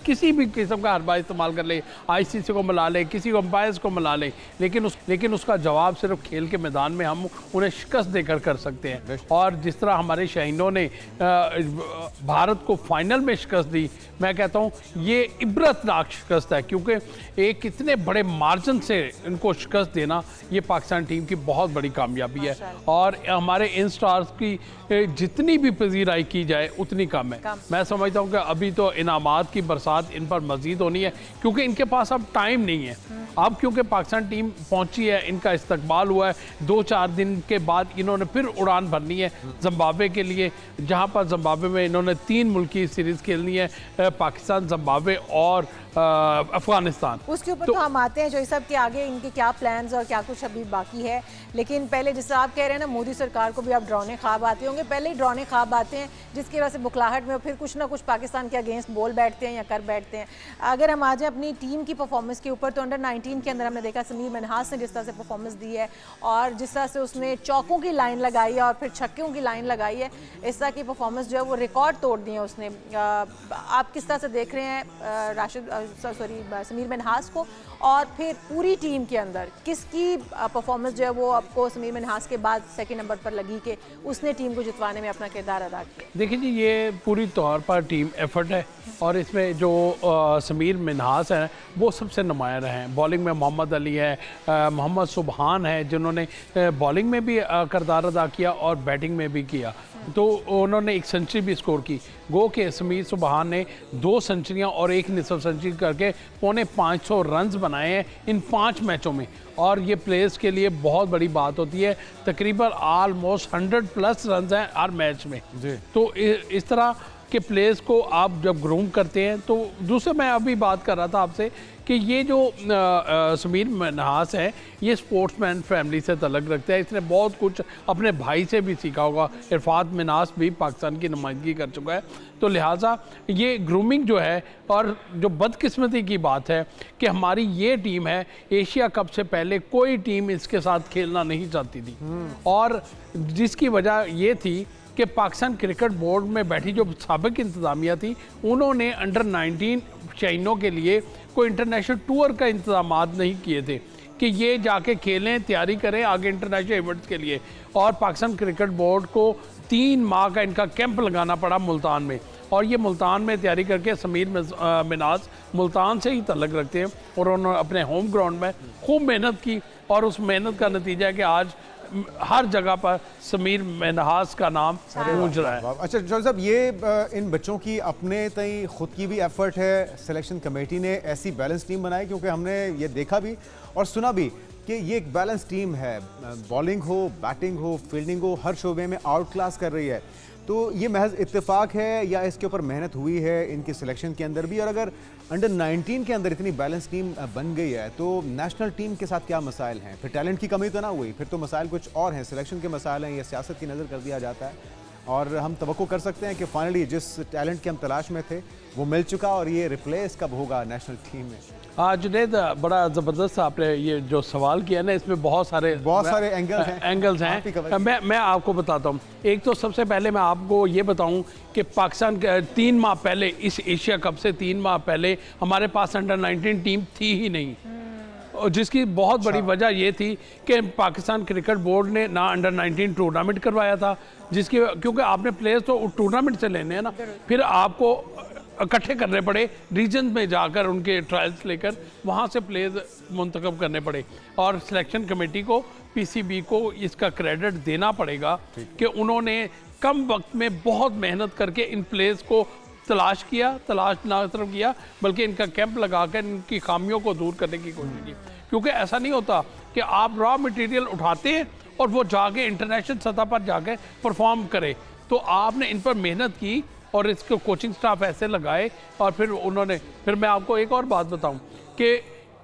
किसी भी किस्म का हरबा इस्तेमाल कर ले, आईसीसी को मिला ले, किसी को अंपायर्स को मिला ले, लेकिन उसका जवाब सिर्फ खेल के मैदान में हम उन्हें शिकस्त देकर कर सकते हैं। और जिस तरह हमारे शहीनों ने भारत को फाइनल में शिकस्त दी, मैं कहता हूँ ये इबरतनाक शिकस्त है, क्योंकि एक इतने बड़े मार्जिन से इनको शिकस्त देना ये पाकिस्तान टीम की बहुत बड़ी कामयाबी है। और हमारे इन स्टार्स की जितनी भी पजीराई की जाए उतनी कम है। मैं समझता हूँ कि अभी तो इनामात की बरसात इन पर मजीद होनी है, क्योंकि इनके पास अब टाइम नहीं है। अब क्योंकि पाकिस्तान टीम पहुंची है, इनका इस्तकबाल हुआ है, 2-4 दिन के बाद इन्होंने फिर उड़ान भरनी है जिम्बाब्वे के लिए, जहां पर जिम्बाब्वे में इन्होंने 3 मुल्की सीरीज़ खेलनी है, पाकिस्तान, जिम्बाब्वे और अफगानिस्तान। उसके ऊपर तो हम आते हैं जो सब के आगे इनके क्या प्लान्स और क्या कुछ अभी बाकी है। लेकिन पहले जैसे आप कह रहे हैं ना, मोदी सरकार को भी अब डरावने ख्वाब आते होंगे, पहले ही डरावने ख्वाब आते हैं जिसकी वजह से बुखलाहट में फिर कुछ ना कुछ पाकिस्तान के अगेंस्ट बोल बैठते हैं या कर बैठते हैं। अगर हम आ जाए अपनी टीम की परफॉर्मेंस के ऊपर, तो अंडर 19 के अंदर हमने देखा समीर मिन्हास ने जिस तरह से परफॉर्मेंस दी है और जिस तरह से उसने चौकों की लाइन लगाई है और फिर छक्कों की लाइन लगाई है, इस तरह की परफॉर्मेंस जो है वो रिकॉर्ड तोड़ दी है उसने। आप किस तरह से देख रहे हैं समीर मिन्हास को, और फिर पूरी टीम के अंदर किसकी परफॉर्मेंस जो है वो आपको समीर मिन्हास के बाद सेकंड नंबर पर लगी कि उसने टीम को जितवाने में अपना किरदार अदा किया? देखिए जी, ये पूरी तौर पर टीम एफर्ट है और इसमें जो समीर मिन्हास हैं वो सबसे नुमाया रहे हैं। बॉलिंग में मोहम्मद अली है, मोहम्मद सुबहान है, जिन्होंने बॉलिंग में भी किरदार अदा किया और बैटिंग में भी किया, तो उन्होंने एक सेंचुरी भी स्कोर की। गो के समीर सुबहान ने 2 सेंचुरियां और 1 निसफ सेंचुरी करके 550 रन्स बनाए हैं इन 5 मैचों में, और ये प्लेयर्स के लिए बहुत बड़ी बात होती है। तकरीबन ऑलमोस्ट 100+ रन्स हैं हर मैच में। तो इस तरह के प्लेयर्स को आप जब ग्रूम करते हैं, तो दूसरा मैं अभी बात कर रहा था आपसे कि ये जो समीर मिन्हास हैं, ये स्पोर्ट्समैन फैमिली से तल्लुक़ रखते हैं। इसने बहुत कुछ अपने भाई से भी सीखा होगा। इरफात मिन्हास भी पाकिस्तान की नुमाइंदगी कर चुका है, तो लिहाजा ये ग्रूमिंग जो है, और जो बदकिस्मती की बात है कि हमारी ये टीम है, एशिया कप से पहले कोई टीम इसके साथ खेलना नहीं चाहती थी, और जिसकी वजह ये थी कि पाकिस्तान क्रिकेट बोर्ड में बैठी जो साबिक इंतज़ामिया थी, उन्होंने अंडर 19 शहीनों के लिए कोई इंटरनेशनल टूर का इंतजाम नहीं किए थे कि ये जाके खेलें, तैयारी करें आगे इंटरनेशनल इवेंट्स के लिए। और पाकिस्तान क्रिकेट बोर्ड को 3 माह का इनका कैंप लगाना पड़ा मुल्तान में, और ये मुल्तान में तैयारी करके समीर मिन्हास मुल्तान से ही तल्लुक़ रखते हैं, और उन्होंने अपने होम ग्राउंड में खूब मेहनत की, और उस मेहनत का नतीजा है कि आज हर जगह पर समीर मिन्हास का नाम गूंज रहा है। अच्छा चौधरी साहब, ये इन बच्चों की अपने तई खुद की भी एफर्ट है, सिलेक्शन कमेटी ने ऐसी बैलेंस टीम बनाई, क्योंकि हमने ये देखा भी और सुना भी कि ये एक बैलेंस टीम है, बॉलिंग हो, बैटिंग हो, फील्डिंग हो, हर शोबे में आउट क्लास कर रही है। तो ये महज इत्तेफाक है या इसके ऊपर मेहनत हुई है इनकी सिलेक्शन के अंदर भी? और अगर अंडर 19 के अंदर इतनी बैलेंस टीम बन गई है, तो नेशनल टीम के साथ क्या मसाइल हैं? फिर टैलेंट की कमी तो ना हुई, फिर तो मसाइल कुछ और हैं, सिलेक्शन के मसाइल हैं, या सियासत की नज़र कर दिया जाता है, और हम तवक्को कर सकते हैं कि फाइनली जिस टैलेंट की हम तलाश में थे वो मिल चुका, और ये रिप्लेस कब होगा नेशनल टीम में? जुनैद, बड़ा ज़बरदस्त आपने ये जो सवाल किया ना, इसमें बहुत सारे एंगल्स हैं। मैं आपको बताता हूँ। एक तो सबसे पहले मैं आपको ये बताऊँ कि पाकिस्तान 3 माह पहले, इस एशिया कप से 3 माह पहले हमारे पास अंडर 19 टीम थी ही नहीं, और जिसकी बहुत बड़ी वजह ये थी कि पाकिस्तान क्रिकेट बोर्ड ने ना अंडर 19 टूर्नामेंट करवाया था, जिसकी क्योंकि आपने प्लेयर्स तो टूर्नामेंट से लेने हैं ना, फिर आपको इकट्ठे करने पड़े रीजन में जाकर, उनके ट्रायल्स लेकर वहाँ से प्लेयर्स मुंतखब करने पड़े, और सिलेक्शन कमेटी को, पीसीबी को इसका क्रेडिट देना पड़ेगा कि उन्होंने कम वक्त में बहुत मेहनत करके इन प्लेयर्स को तलाश ना सिर्फ किया, बल्कि इनका कैंप लगाकर इनकी खामियों को दूर करने की कोशिश की। क्योंकि ऐसा नहीं होता कि आप रॉ मटेरियल उठाते हैं और वो जाके इंटरनेशनल सतह पर जाके परफॉर्म करे। तो आपने इन पर मेहनत की और इसको कोचिंग स्टाफ ऐसे लगाए और फिर मैं आपको एक और बात बताऊं कि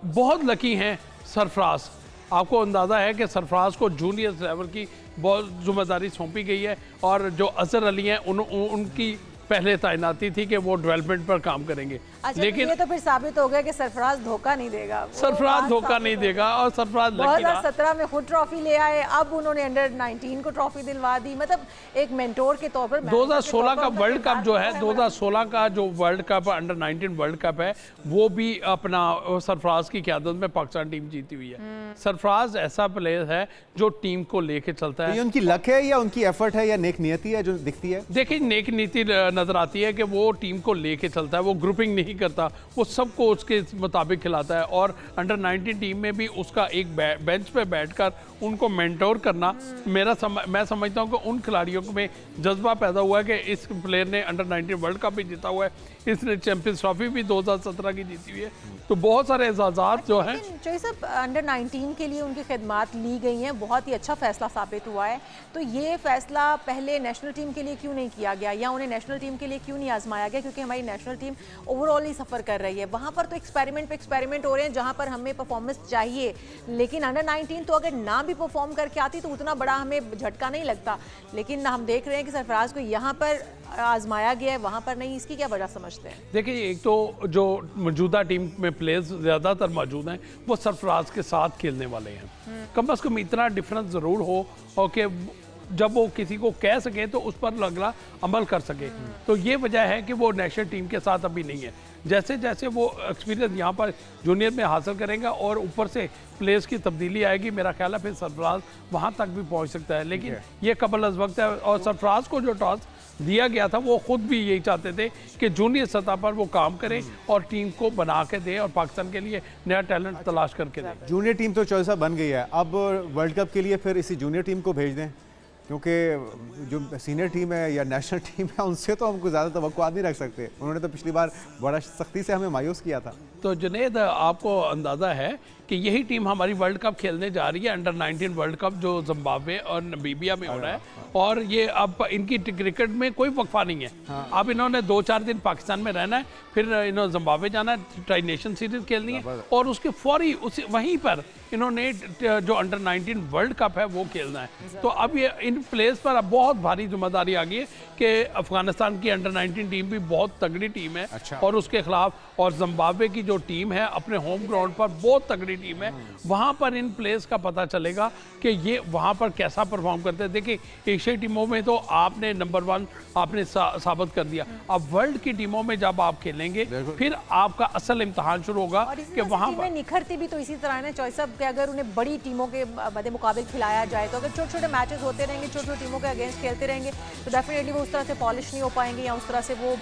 बहुत लकी हैं सरफराज। आपको अंदाज़ा है कि सरफराज को जूनियर लेवल की बहुत जिम्मेदारी सौंपी गई है और जो अजहर अली हैं उनकी पहले तैनाती थी कि वो डेवलपमेंट पर काम करेंगे। अच्छा, लेकिन ये तो फिर साबित हो गया कि सरफराज धोखा नहीं देगा। सरफराज धोखा नहीं देगा और सरफराज लकी रहा। 2017 में खुद ट्रॉफी ले आए, अब उन्होंने अंडर 19 को ट्रॉफी दिलवा दी, मतलब एक मेंटोर के तौर पर। 2016 का वर्ल्ड कप जो है, 2016 का जो world cup under 19 world cup है, वो भी अपना सरफराज की क़यादत में पाकिस्तान टीम जीती हुई है। सरफराज ऐसा प्लेयर है जो टीम को लेके चलता है। ये उनकी लक है या उनकी एफर्ट है या नेक नियति है जो दिखती है? देखिए, नेक नीति नजर आती है कि वो टीम को लेके चलता है, वो ग्रुपिंग नहीं करता, वो सबको उसके मुताबिक खिलाता है। और अंडर 19 टीम में भी उसका एक बेंच पे बैठकर उनको मेंटोर करना, मैं समझता हूँ कि उन खिलाड़ियों में जज्बा पैदा हुआ है कि इस प्लेयर ने अंडर 19 वर्ल्ड कप भी जीता हुआ है, इसने चैंपियंस ट्रॉफी भी 2017 की जीती हुई है, तो बहुत सारे एजाज़ात जो हैं। चौधरी साहब, अंडर 19 के लिए उनकी खिदमात ली गई हैं, बहुत ही अच्छा फैसला साबित हुआ है, तो ये फैसला पहले नेशनल टीम के लिए क्यों नहीं किया गया या उन्हें नेशनल टीम के लिए क्यों नहीं आजमाया गया? क्योंकि हमारी नेशनल टीम ओवरऑल ही सफ़र कर रही है, वहाँ पर तो एक्सपेरिमेंट पे एक्सपेरिमेंट हो रहे हैं जहाँ पर हमें परफॉर्मेंस चाहिए, लेकिन अंडर 19 तो अगर ना भी परफॉर्म करके आती तो उतना बड़ा हमें झटका नहीं लगता। लेकिन हम देख रहे हैं कि सरफराज को यहाँ पर आजमाया गया है, वहाँ पर नहीं, इसकी क्या वजह समझते हैं? देखिए, एक तो जो मौजूदा टीम में प्लेयर्स ज़्यादातर मौजूद हैं वो सरफराज के साथ खेलने वाले हैं। कम से कम इतना डिफरेंस ज़रूर हो और कि जब वो किसी को कह सके तो उस पर अगला अमल कर सके। तो ये वजह है कि वो नेशनल टीम के साथ अभी नहीं है। जैसे जैसे वो एक्सपीरियंस यहाँ पर जूनियर में हासिल करेंगे और ऊपर से प्लेयर्स की तब्दीली आएगी, मेरा ख्याल है फिर सरफराज वहाँ तक भी पहुँच सकता है। लेकिन ये कबल अज़ वक्त है और सरफराज को जो टॉस दिया गया था वो खुद भी यही चाहते थे कि जूनियर सतह पर वो काम करें और टीम को बना के दें और पाकिस्तान के लिए नया टैलेंट तलाश करके दें। जूनियर टीम तो चॉइस बन गई है, अब वर्ल्ड कप के लिए फिर इसी जूनियर टीम को भेज दें, क्योंकि जो सीनियर टीम है या नेशनल टीम है उनसे तो हमको ज़्यादा तवक्कुआत नहीं रख सकते। उन्होंने तो पिछली बार बड़ा सख्ती से हमें मायूस किया था। तो जुनैद, आपको अंदाज़ा है कि यही टीम हमारी वर्ल्ड कप खेलने जा रही है, अंडर 19 वर्ल्ड कप जो जिम्बाब्वे और नमीबिया में हो रहा है, और ये अब इनकी क्रिकेट में कोई वक्फा नहीं है। अब इन्होंने 2-4 दिन पाकिस्तान में रहना है, फिर इन्होंने जिम्बाब्वे जाना है, ट्राई नेशन सीरीज खेलनी है और उसके फौरी वहीं पर इन्होंने जो अंडर 19 वर्ल्ड कप है वो खेलना है। तो अब ये इन प्लेयर्स पर अब बहुत भारी जिम्मेदारी आ गई है कि अफगानिस्तान की अंडर 19 टीम भी बहुत तगड़ी टीम है। अच्छा। और उसके खिलाफ और जिम्बाब्वे की जो टीम है अपने होम ग्राउंड पर बहुत तगड़ी टीम है, वहाँ पर इन प्लेयर्स का पता चलेगा कि ये वहाँ पर कैसा परफॉर्म करते हैं। देखिए, एशियाई टीमों में तो आपने नंबर 1 आपने साबित कर दिया, अब वर्ल्ड की टीमों में जब आप खेलेंगे फिर आपका असल इम्तहान शुरू होगा कि वहाँ पर निखरती भी तो इसी तरह है ना चॉइस साहब, कि अगर उन्हें बड़ी टीमों के बदे मुकाबले खिलाया जाए तो अगर छोटे छोटे मैचेस होते रहेंगे, छोटी छोटी टीमों के अगेंस्ट खेलते रहेंगे तो डेफिनेटली वो उस तरह से पॉलिश नहीं हो पाएंगे या उस तरह से वो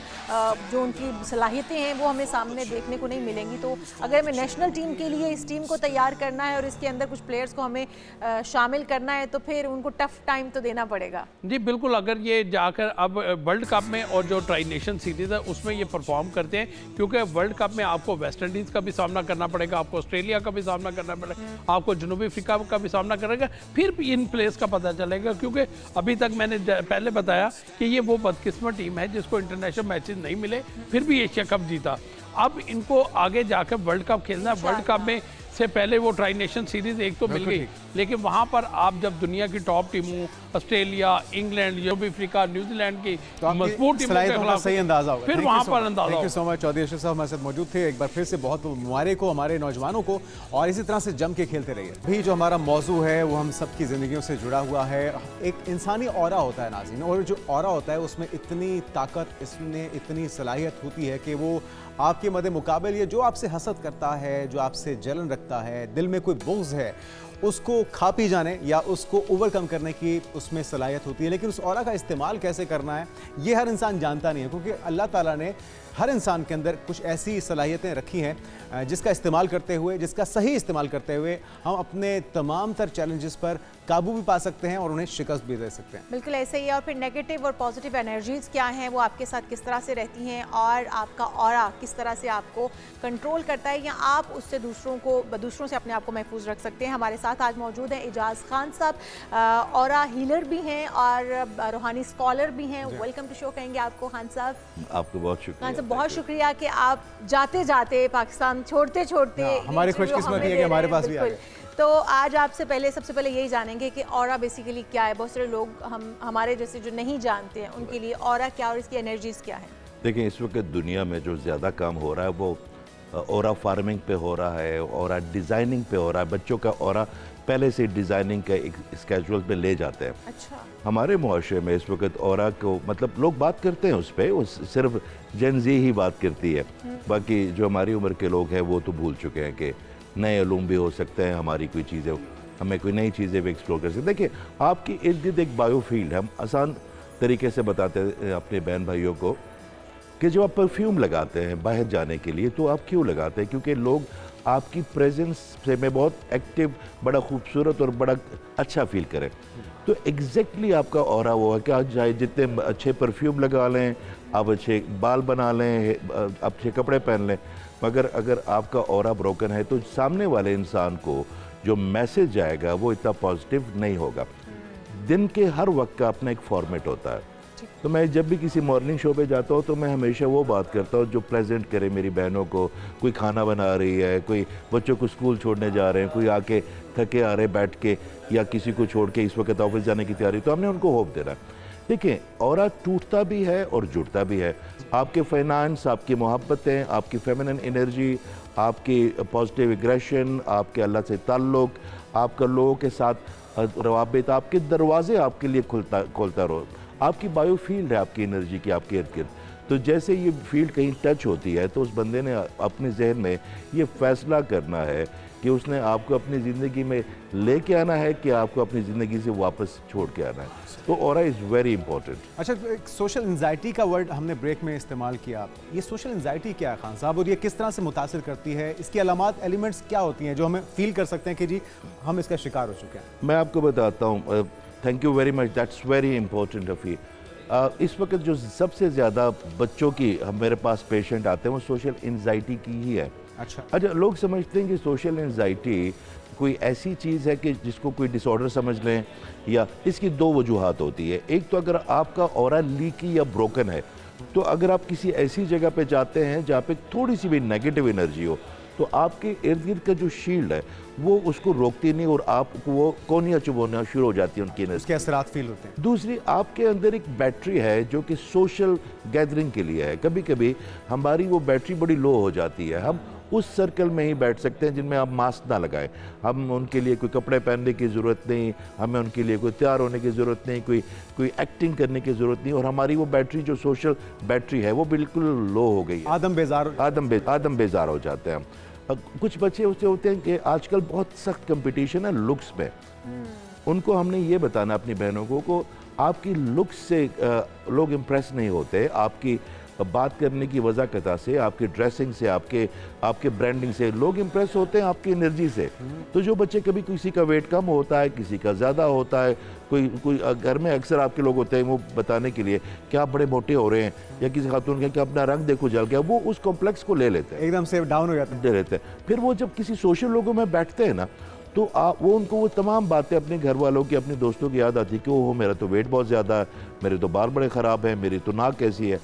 जो उनकी सलाहियतें हैं वो हमें सामने देखने को नहीं मिलेंगी। तो अगर हमें नेशनल टीम के लिए इस टीम को तैयार करना है और इसके अंदर कुछ प्लेयर्स को हमें शामिल करना है तो फिर उनको टफ टाइम तो देना पड़ेगा। जी बिल्कुल, अगर ये जाकर अब वर्ल्ड कप में और जो ट्राई नेशन सीरीज़ है उसमें ये परफॉर्म करते हैं, क्योंकि वर्ल्ड कप में आपको वेस्ट इंडीज़ का भी सामना करना पड़ेगा, आपको ऑस्ट्रेलिया का भी सामना करना पड़ेगा, आपको जनूबी अफ्रीका का भी सामना करेगा, फिर भी इन प्लेयर्स का पता चलेगा। क्योंकि अभी तक मैंने पहले बताया कि ये वो बदकिस्मत टीम है जिसको इंटरनेशनल मैचेस नहीं मिले फिर भी एशिया कप जीता। अब इनको आगे जाकर वर्ल्ड कप खेलना है। वर्ल्ड कप में से पहले वो ट्राई नेशन सीरीज एक तो मिल गई, लेकिन वहाँ पर आप जब दुनिया की टॉप टीमों ऑस्ट्रेलिया, इंग्लैंड, जनूबी अफ्रीका, न्यूजीलैंड की मजबूत टीमों के खिलाफ सही अंदाजा होगा, फिर वहाँ पर अंदाजा। Thank you so much Chaudhry Ashraf sahab हमारे साथ मौजूद थे। एक बार फिर से बहुत मुबारक हो हमारे नौजवानों को और इसी तरह से जम के खेलते रहिए। अभी जो हमारा मौजू है वो हम सबकी ज़िंदगियों से जुड़ा हुआ है। एक इंसानी ऑरा होता है नाज़रीन, और जो ऑरा होता है उसमें इतनी ताकत, इसमें इतनी सलाहियत होती है कि वो आपके मदे मुकाबले ये जो आपसे हसद करता है, जो आपसे जलन रखता है, दिल में कोई बुग़्ज़ है, उसको खा पी जाने या उसको ओवरकम करने की उसमें सलाहियत होती है। लेकिन उस ऑरा का इस्तेमाल कैसे करना है ये हर इंसान जानता नहीं है, क्योंकि अल्लाह ताला ने हर इंसान के अंदर कुछ ऐसी सलाहियतें रखी हैं जिसका इस्तेमाल करते हुए, जिसका सही इस्तेमाल करते हुए हम अपने तमाम तर चैलेंजेस पर काबू भी पा सकते हैं और उन्हें शिकस्त भी दे सकते हैं। बिल्कुल ऐसे ही है। और फिर नेगेटिव और पॉजिटिव एनर्जीज क्या हैं, वो आपके साथ किस तरह से रहती हैं और आपका ऑरा किस तरह से आपको कंट्रोल करता है, या आप उससे दूसरों से अपने आप को महफूज रख सकते हैं। हमारे साथ साथ आज मौजूद हैं एजाज खान साहब, ऑरा हीलर भी हैं और रूहानी स्कॉलर भी हैं। वेलकम टू शो कहेंगे आपको खान साहब। आपको बहुत शुक्रिया। खान साहब बहुत शुक्रिया कि आप जाते जाते पाकिस्तान छोड़ते छोड़ते हमारी खुशकिस्मती है कि हमारे पास भी आ गए। तो आज आपसे सबसे पहले यही जानेंगे कि ऑरा बेसिकली क्या है। बहुत सारे लोग हमारे जैसे जो नहीं जानते हैं उनके लिए ऑरा क्या और इसकी एनर्जीज क्या है। देखिए, इस वक्त दुनिया में जो ज़्यादा काम हो रहा है वो ऑरा फार्मिंग पे हो रहा है, ऑरा डिज़ाइनिंग पे हो रहा है। बच्चों का ऑरा पहले से डिज़ाइनिंग का एक स्केजुअल पे ले जाते हैं। अच्छा। हमारे मुआशरे में इस वक्त ऑरा को मतलब लोग बात करते हैं उस पर, सिर्फ जेन ज़ी ही बात करती है। बाकी जो हमारी उम्र के लोग हैं वो तो भूल चुके हैं कि नए अलूम भी हो सकते हैं, हमारी कोई चीज़ें, हमें कोई नई चीज़ें भी एक्सप्लोर कर सकते हैं। देखिए, आपकी इर्द गिर्द एक बायोफील्ड है। हम आसान तरीके से बताते हैं अपने बहन भाइयों को कि जब आप परफ्यूम लगाते हैं बाहर जाने के लिए तो आप क्यों लगाते हैं? क्योंकि लोग आपकी प्रेजेंस से में बहुत एक्टिव, बड़ा खूबसूरत और बड़ा अच्छा फील करें। तो एग्जैक्टली आपका ऑरा वो है कि आप चाहे जितने अच्छे परफ्यूम लगा लें, आप अच्छे बाल बना लें, अच्छे कपड़े पहन लें, मगर अगर आपका ऑरा ब्रोकन है तो सामने वाले इंसान को जो मैसेज आएगा वो इतना पॉजिटिव नहीं होगा। दिन के हर वक्त का अपना एक फॉर्मेट होता है। तो मैं जब भी किसी मॉर्निंग शो पे जाता हूँ तो मैं हमेशा वो बात करता हूँ जो प्रेजेंट करे मेरी बहनों को। कोई खाना बना रही है, कोई बच्चों को स्कूल छोड़ने जा रहे हैं, कोई आके थके आ रहे बैठ के, या किसी को छोड़ के इस वक्त ऑफिस जाने की तैयारी, तो हमने उनको होप देना। देखिए, ऑरा टूटता भी है और जुड़ता भी है। आपके फाइनेंस, आपकी मोहब्बतें, आपकी फेमिनिन एनर्जी, आपकी पॉजिटिव एग्रेशन, आपके अल्लाह से ताल्लुक़, आपका लोगों के साथ रवाबित, आपके दरवाजे आपके लिए खोलता रहो। आपकी बायोफील्ड है आपकी एनर्जी की, आपके इर्द गिर्द। तो जैसे ये फील्ड कहीं टच होती है तो उस बंदे ने अपने जहन में ये फैसला करना है कि उसने आपको अपनी ज़िंदगी में लेके आना है कि आपको अपनी ज़िंदगी से वापस छोड़ के आना है। तो ऑरा इज़ वेरी इंपॉर्टेंट। अच्छा, एक सोशल एंजाइटी का वर्ड हमने ब्रेक में इस्तेमाल किया। ये सोशल एंजाइटी क्या है खान साहब, और ये किस तरह से मुतासिर करती है? इसकी अलामात, एलिमेंट्स क्या होती हैं जो हमें फील कर सकते हैं कि जी हम इसका शिकार हो चुके हैं? मैं आपको बताता हूँ। Thank you very much, that's very important Rafi. इस वक्त जो सबसे ज़्यादा बच्चों की मेरे पास पेशेंट आते हैं वो सोशल एंजाइटी की ही है। अच्छा, लोग समझते हैं कि सोशल एंजाइटी कोई ऐसी चीज़ है कि जिसको कोई डिसऑर्डर समझ लें, या इसकी दो वजूहात होती है। एक तो अगर आपका ऑरा लीकी या ब्रोकन है, तो अगर आप किसी ऐसी जगह पे जाते हैं जहाँ पे थोड़ी सी भी नेगेटिव एनर्जी हो तो आपके इर्द गिर्द का जो शील्ड है वो उसको रोकती नहीं और आपको वो कोनियाँ चुभोना शुरू हो जाती है उनकी एनर्जी, उसके असरात फील होते हैं। दूसरी, आपके अंदर एक बैटरी है जो कि सोशल गैदरिंग के लिए है। कभी कभी हमारी वो बैटरी बड़ी लो हो जाती है, हम उस सर्कल में ही बैठ सकते हैं जिनमें आप मास्क ना लगाएं। हम उनके लिए कोई कपड़े पहनने की ज़रूरत नहीं, हमें उनके लिए कोई तैयार होने की ज़रूरत नहीं, कोई एक्टिंग करने की ज़रूरत नहीं, और हमारी वो बैटरी जो सोशल बैटरी है वो बिल्कुल लो हो गई है। आदम बेजार हो जाते हैं हम। कुछ बच्चे उससे होते हैं कि आजकल बहुत सख्त कंपटीशन है लुक्स में। उनको हमने ये बताना अपनी बहनों को आपकी लुक्स से लोग इम्प्रेस नहीं होते, आपकी बात करने की वज़ाकता से, आपकी ड्रेसिंग से, आपके ब्रांडिंग से लोग इम्प्रेस होते हैं आपकी एनर्जी से। तो जो बच्चे, कभी किसी का वेट कम होता है, किसी का ज़्यादा होता है, कोई घर में अक्सर आपके लोग होते हैं वो बताने के लिए कि आप बड़े मोटे हो रहे हैं, या किसी खातून के कि अपना रंग देखो जल गया, वो उस कॉम्प्लेक्स को ले लेते हैं, एकदम से डाउन हो जाते हैं, ले लेते हैं। फिर वो जब किसी सोशल लोगों में बैठते हैं ना तो वो उनको वो तमाम बातें अपने घर वालों की, अपने दोस्तों की याद आती है कि ओहो मेरा तो वेट बहुत ज़्यादा है, मेरे तो बाल बड़े ख़राब हैं, मेरी तो नाक कैसी है।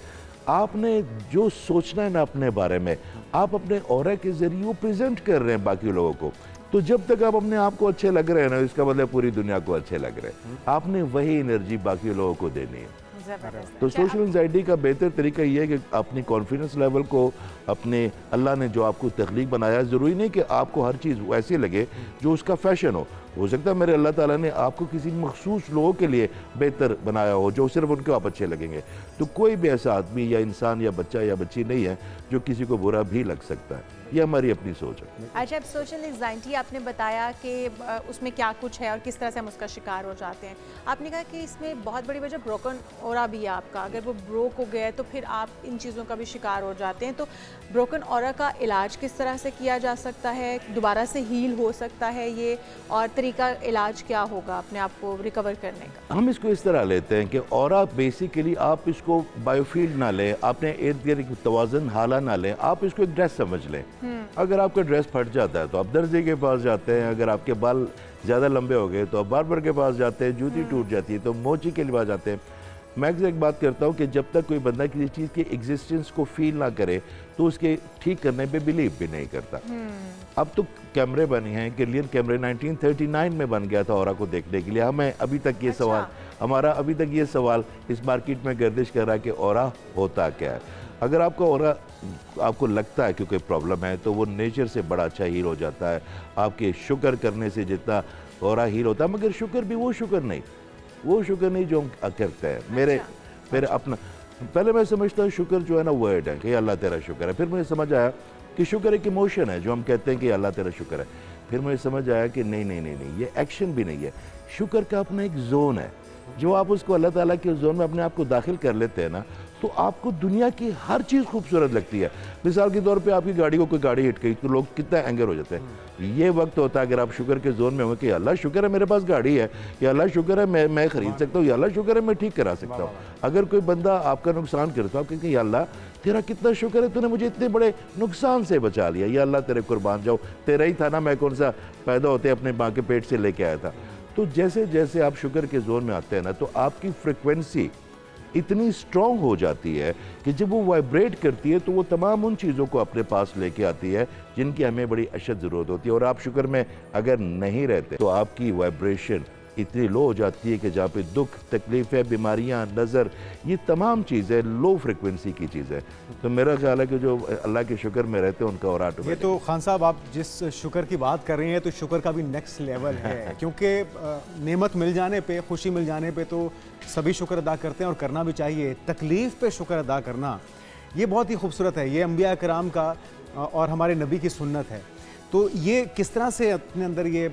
आपने जो सोचना है ना अपने बारे में, आप अपने ऑरा के ज़रिए वो प्रेजेंट कर रहे हैं बाकी लोगों को। तो जब तक आप अपने आप को अच्छे लग रहे हैं ना, इसका मतलब पूरी दुनिया को अच्छे लग रहे हैं। आपने वही एनर्जी बाकी लोगों को देनी है। तो सोशल एंजाइटी का बेहतर तरीका ये है कि अपनी कॉन्फिडेंस लेवल को, अपने अल्लाह ने जो आपको तख्लीक बनाया, ज़रूरी नहीं कि आपको हर चीज़ वैसे लगे जो उसका फैशन हो सकता है मेरे अल्लाह ताला ने आपको किसी मखसूस लोगों के लिए बेहतर बनाया हो जो सिर्फ उनको आप अच्छे लगेंगे। तो कोई भी ऐसा आदमी या इंसान या बच्चा या बच्ची नहीं है जो किसी को बुरा भी लग सकता है। ये हमारी अपनी सोच है। अच्छा, अब सोशल एंजाइटी आपने बताया कि उसमें क्या कुछ है और किस तरह से हम उसका शिकार हो जाते हैं। आपने कहा कि इसमें बहुत बड़ी वजह ब्रोकन ऑरा भी है आपका। अगर वो ब्रोक हो गया है तो फिर आप इन चीज़ों का भी शिकार हो जाते हैं। तो ब्रोकन ऑरा का इलाज किस तरह से किया जा सकता है, दोबारा से हील हो सकता है ये, और तरीका इलाज क्या होगा अपने आप को रिकवर करने का? हम इसको इस तरह लेते हैं कि ऑरा बेसिकली आप इसको बायोफील्ड ना लें, अपने इर्द गिर्द तवाज़ुन हाला ना लें, आप इसको एक ड्रेस समझ लें। अगर आपका ड्रेस फट जाता है तो आप दर्जी के पास जाते हैं, अगर आपके बाल ज़्यादा लंबे हो गए तो आप बार्बर के पास जाते हैं, जूती टूट जाती है तो मोची के पास जाते हैं। मैं अक्सर एक बात करता हूँ कि जब तक कोई बंदा किसी चीज़ की एग्जिस्टेंस को फील ना करे तो उसके ठीक करने पे बिलीव भी नहीं करता। अब तो कैमरे बने हैं, क्लियर कैमरे 1939 में बन गया था ऑरा को देखने के लिए। हमें अभी तक ये सवाल हमारा अभी तक ये सवाल इस मार्केट में गर्दिश कर रहा है कि ऑरा होता क्या है। अगर आपका ऑरा आपको लगता है कि कोई प्रॉब्लम है तो वो नेचर से बड़ा अच्छा हील हो जाता है। आपके शुक्र करने से जितना ऑरा हील होता है, मगर शुक्र भी वो शुक्र नहीं जो हम करते हैं। मेरे अपना पहले मैं समझता हूँ शुक्र जो है ना वर्ड है कि अल्लाह तेरा शुक्र है। फिर मुझे समझ आया कि शुक्र एक इमोशन है जो हम कहते हैं कि अल्लाह तेरा शुक्र है। फिर मुझे समझ आया कि नहीं, ये एक्शन भी नहीं है। शुक्र का अपना एक जोन है, जो आप उसको अल्लाह ताला के जोन में अपने आप को दाखिल कर लेते हैं ना, तो आपको दुनिया की हर चीज़ खूबसूरत लगती है। मिसाल के तौर पे आपकी गाड़ी को कोई गाड़ी हिट गई तो लोग कितना एंगर हो जाते हैं। ये वक्त होता है अगर आप शुक्र के जोन में हो कि अल्लाह शुक्र है मेरे पास गाड़ी है, या अल्लाह शुक्र है मैं खरीद सकता हूँ, या अल्लाह शुक्र है मैं ठीक करा सकता हूँ। अगर कोई बंदा आपका नुकसान करता है आप कहते हैं अल्लाह तेरा कितना शुक्र है, तूने मुझे इतने बड़े नुकसान से बचा लिया, या अल्लाह तेरे कुर्बान जाओ, तेरा ही था ना, मैं कौन सा पैदा होते अपने माँ के पेट से लेके आया था। तो जैसे जैसे आप शुक्र के जोन में आते हैं ना, तो आपकी फ्रिक्वेंसी इतनी स्ट्रॉन्ग हो जाती है कि जब वो वाइब्रेट करती है तो वो तमाम उन चीज़ों को अपने पास लेके आती है जिनकी हमें बड़ी अशद ज़रूरत होती है। और आप शुक्र में अगर नहीं रहते तो आपकी वाइब्रेशन इतनी लो हो जाती है कि जहाँ पे दुख, तकलीफ़ें, बीमारियाँ, नज़र, ये तमाम चीज़ें लो फ्रिक्वेंसी की चीज़ें। तो मेरा ख्याल है कि जो अल्लाह के शुक्र में रहते हैं उनका और ऑटोमेटिक। ये तो खान साहब आप जिस शुक्र की बात कर रहे हैं तो शुक्र का भी नेक्स्ट लेवल है क्योंकि नेमत मिल जाने पे, खुशी मिल जाने पे तो सभी शुक्र अदा करते हैं और करना भी चाहिए। तकलीफ़ पे शुक्र अदा करना ये बहुत ही खूबसूरत है। ये अंबिया कराम का और हमारे नबी की सुन्नत है। तो ये किस तरह से अपने अंदर ये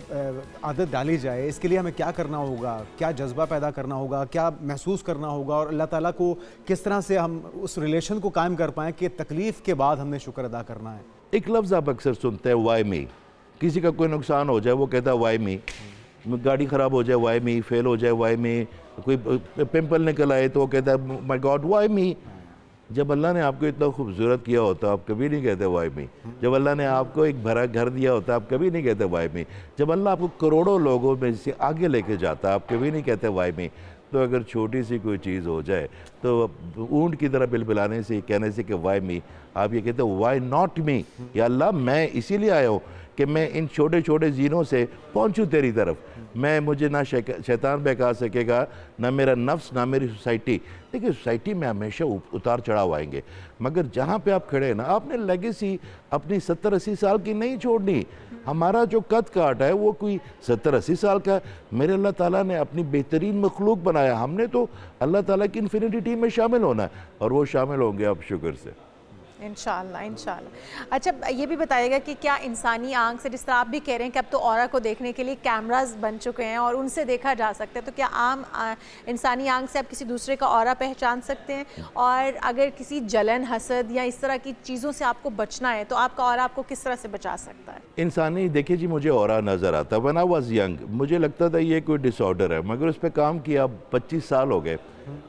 आदत डाली जाए, इसके लिए हमें क्या करना होगा, क्या जज्बा पैदा करना होगा, क्या महसूस करना होगा, और अल्लाह ताला को किस तरह से हम उस रिलेशन को कायम कर पाएँ कि तकलीफ़ के बाद हमने शुक्र अदा करना है। एक लफ्ज़ आप अक्सर सुनते हैं, वाई मी। किसी का कोई नुकसान हो जाए वो कहता है वाई मी, गाड़ी ख़राब हो जाए वाई मी, फेल हो जाए वाई मी, कोई पिंपल निकल आए तो वो कहता है माय गॉड वाई मी। जब अल्लाह ने आपको इतना खूबसूरत किया होता आप कभी नहीं कहते वाई मी। जब अल्लाह ने आपको एक भरा घर दिया होता आप कभी नहीं कहते वाई मी। जब अल्लाह आपको करोड़ों लोगों में से आगे लेके जाता आप कभी नहीं कहते वाई मी। तो अगर छोटी सी कोई चीज़ हो जाए तो ऊंट की तरह बिलबिलाने से, कहने से कि वाई मी, आप ये कहते हो वाई नॉट मी, या अल्लाह मैं इसीलिए आया हूँ कि मैं इन छोटे छोटे जीनों से पहुँचूँ तेरी तरफ। मैं मुझे ना शैतान बहका सकेगा, ना मेरा नफ्स, ना मेरी सोसाइटी। देखिए सोसाइटी में हमेशा उतार चढ़ाव आएंगे, मगर जहाँ पे आप खड़े हैं ना, आपने लेगेसी अपनी 70-80 साल की नहीं छोड़नी। हमारा जो कद काट है वो कोई 70-80 साल का। मेरे अल्लाह ताला ने अपनी बेहतरीन मखलूक बनाया, हमने तो अल्लाह ताला की इन्फिनिटी टीम में शामिल होना है, और वो शामिल होंगे आप शुक्र से। इंशाल्लाह इंशाल्लाह। अच्छा ये भी बताइएगा कि क्या इंसानी आंख से, जिस तरह आप भी कह रहे हैं कि अब तो ऑरा को देखने के लिए कैमरास बन चुके हैं और उनसे देखा जा सकता है, तो क्या आम इंसानी आंख से आप किसी दूसरे का ऑरा पहचान सकते हैं? और अगर किसी जलन, हसद या इस तरह की चीज़ों से आपको बचना है तो आपका ऑरा आपको किस तरह से बचा सकता है? इंसानी, देखिए जी, मुझे ऑरा नज़र आता है। व्हेन आई वाज यंग मुझे लगता था ये कोई डिसऑर्डर है, मगर उस पर काम किया 25 साल हो गए।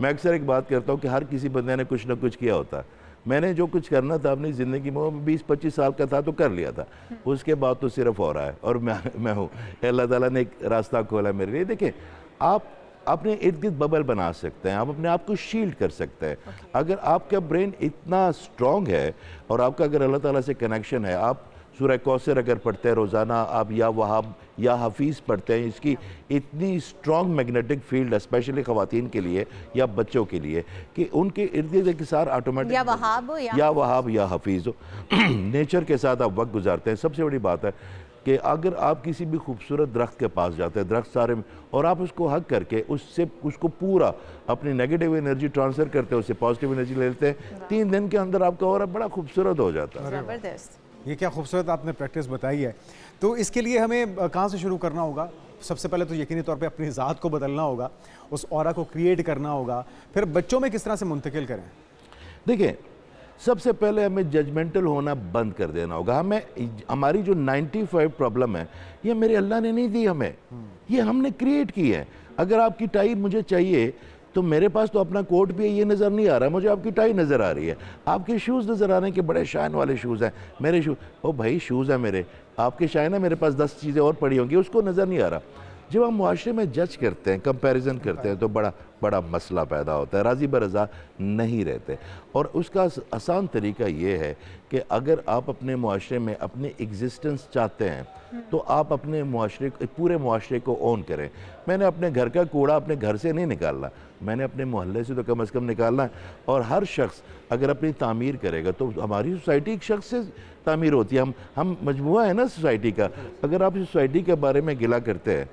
मैं अक्सर एक बात करता हूँ कि हर किसी बंदे ने कुछ ना कुछ किया होता है। मैंने जो कुछ करना था अपनी ज़िंदगी में 20-25 साल का था तो कर लिया था, उसके बाद तो सिर्फ हो रहा है। और मैं हूँ, अल्लाह ताला ने एक रास्ता खोला मेरे लिए। देखिए आप अपने इर्द गिर्द बबल बना सकते हैं, आप अपने आप को शील्ड कर सकते हैं। अगर आपका ब्रेन इतना स्ट्रॉन्ग है और आपका अगर अल्लाह ताला से कनेक्शन है, आप सूरह कौसर अगर पढ़ते हैं रोज़ाना, आप या वहाब या हफीज़ पढ़ते हैं, इसकी इतनी स्ट्रॉन्ग मैग्नेटिक फील्ड स्पेशली ख़वातीन के लिए या बच्चों के लिए कि उनके इर्द गिर्द के साथ ऑटोमेटिक या वहाब या हफीज़ हो नेचर के साथ आप वक्त गुजारते हैं। सबसे बड़ी बात है कि अगर आप किसी भी खूबसूरत दरख्त के पास जाते हैं, दरख्त सारे, और आप उसको हक करके उससे उसको पूरा अपनी नेगेटिव एनर्जी ट्रांसफ़र करते हैं, उससे पॉजिटिव एनर्जी ले लेते हैं, 3 दिन के अंदर आपका ऑरा बड़ा खूबसूरत हो जाता है। ज़बरदस्त। ये क्या खूबसूरत आपने प्रैक्टिस बताई है। तो इसके लिए हमें कहाँ से शुरू करना होगा? सबसे पहले तो यकीनी तौर पे अपनी ज़ात को बदलना होगा, उस ऑरा को क्रिएट करना होगा, फिर बच्चों में किस तरह से मुंतकिल करें? देखिए सबसे पहले हमें जजमेंटल होना बंद कर देना होगा। हमारी जो 95 प्रॉब्लम है ये मेरे अल्लाह ने नहीं दी हमें, ये हमने क्रिएट की है। अगर आपकी टाई मुझे चाहिए तो मेरे पास तो अपना कोट भी है, ये नज़र नहीं आ रहा, मुझे आपकी टाई नज़र आ रही है। आपके शूज़ नज़र आ रहे हैं कि बड़े शाइन वाले शूज़ हैं, मेरे शूज़, ओ भाई शूज़ हैं मेरे, आपके शाइन है, मेरे पास 10 चीज़ें और पड़ी होंगी, उसको नज़र नहीं आ रहा। जब हम मुआशरे में जज करते हैं, कंपैरिजन करते हैं, तो बड़ा मसला पैदा होता है, राज़ी बरज़ा नहीं रहते। और उसका आसान तरीका ये है कि अगर आप अपने मुआशरे में अपनी एग्जिस्टेंस चाहते हैं तो आप अपने पूरे मुआशरे को ओन करें। मैंने अपने घर का कूड़ा अपने घर से नहीं निकालना, मैंने अपने मोहल्ले से तो कम से कम निकालना है। और हर शख्स अगर अपनी तामीर करेगा तो हमारी सोसाइटी एक शख्स से तामीर होती है, हम मजमुआ है ना सोसाइटी का। अगर आप इस सोसाइटी के बारे में गिला करते हैं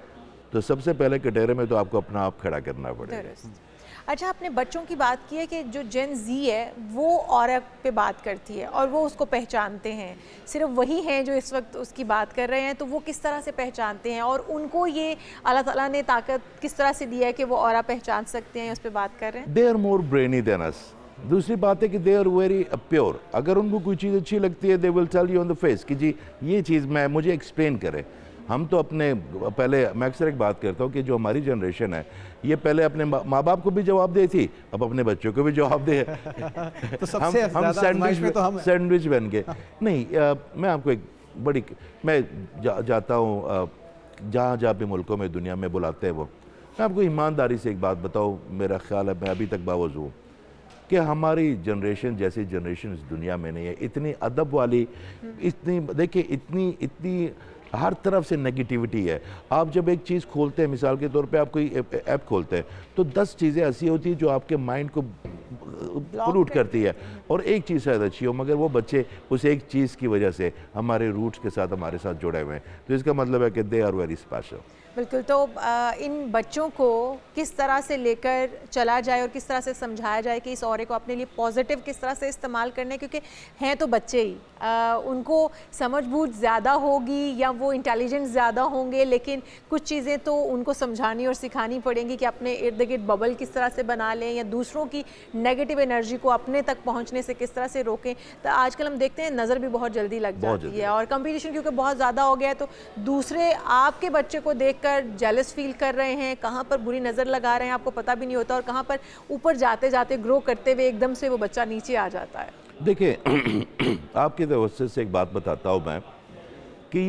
तो सबसे पहले कटहरे में तो आपको अपना आप खड़ा करना पड़ेगा। अच्छा, आपने बच्चों की बात की है कि जो जेन जी है वो औरत पे बात करती है और वो उसको पहचानते हैं, सिर्फ वही हैं जो इस वक्त उसकी बात कर रहे हैं, तो वो किस तरह से पहचानते हैं और उनको ये अल्लाह ताला ने ताकत किस तरह से दी है कि वो औरत पहचान सकते हैं, उस पर बात कर रहे हैं। They are more brainy than us. दूसरी बात है कि दे आर वेरी प्योर। अगर उनको कोई चीज़ अच्छी लगती है they will tell you on the face कि जी ये चीज़ मुझे एक्सप्लेन करें। हम तो पहले मैं अक्सर एक बात करता हूँ कि जो हमारी जनरेशन है ये पहले अपने माँ बाप को भी जवाब दे थी, अब अपने बच्चों को भी जवाब दे। तो सबसे हम सैंडविच बन गए। नहीं, मैं आपको मैं जाता हूँ जहाँ भी मुल्कों में दुनिया में बुलाते हैं वो, मैं आपको ईमानदारी से एक बात बताऊँ, मेरा ख्याल है मैं अभी तक बावजूद हूँ कि हमारी जनरेशन जैसी जनरेशन इस दुनिया में नहीं है। इतनी अदब वाली, इतनी देखिए इतनी हर तरफ से नेगेटिविटी है। आप जब एक चीज़ खोलते हैं, मिसाल के तौर पे आप कोई ऐप खोलते हैं तो 10 चीज़ें ऐसी होती हैं जो आपके माइंड को पोल्यूट करती है और एक चीज़ शायद अच्छी हो, मगर वो बच्चे उस एक चीज़ की वजह से हमारे रूट्स के साथ हमारे साथ जुड़े हुए हैं। तो इसका मतलब है कि दे आर वेरी स्पेशल। बिल्कुल। तो इन बच्चों को किस तरह से लेकर चला जाए और किस तरह से समझाया जाए कि इस ऑरे को अपने लिए पॉजिटिव किस तरह से इस्तेमाल करने, क्योंकि हैं तो बच्चे ही, उनको समझ बूझ ज़्यादा होगी या वो इंटेलिजेंस ज़्यादा होंगे, लेकिन कुछ चीज़ें तो उनको समझानी और सिखानी पड़ेंगी कि अपने इर्द गिर्द बबल किस तरह से बना लें या दूसरों की नेगेटिव एनर्जी को अपने तक पहुँचने से किस तरह से रोकें। तो आजकल हम देखते हैं नज़र भी बहुत जल्दी लग जाती है और कंपटीशन क्योंकि बहुत ज़्यादा हो गया है, तो दूसरे आपके बच्चे को देख कर जेलस फील कर रहे हैं, कहाँ पर बुरी नज़र लगा रहे हैं आपको पता भी नहीं होता, और कहाँ पर ऊपर जाते जाते ग्रो करते हुए एकदम से वो बच्चा नीचे आ जाता है। देखिए आपके तवज्जो से एक बात बताता हूँ मैं कि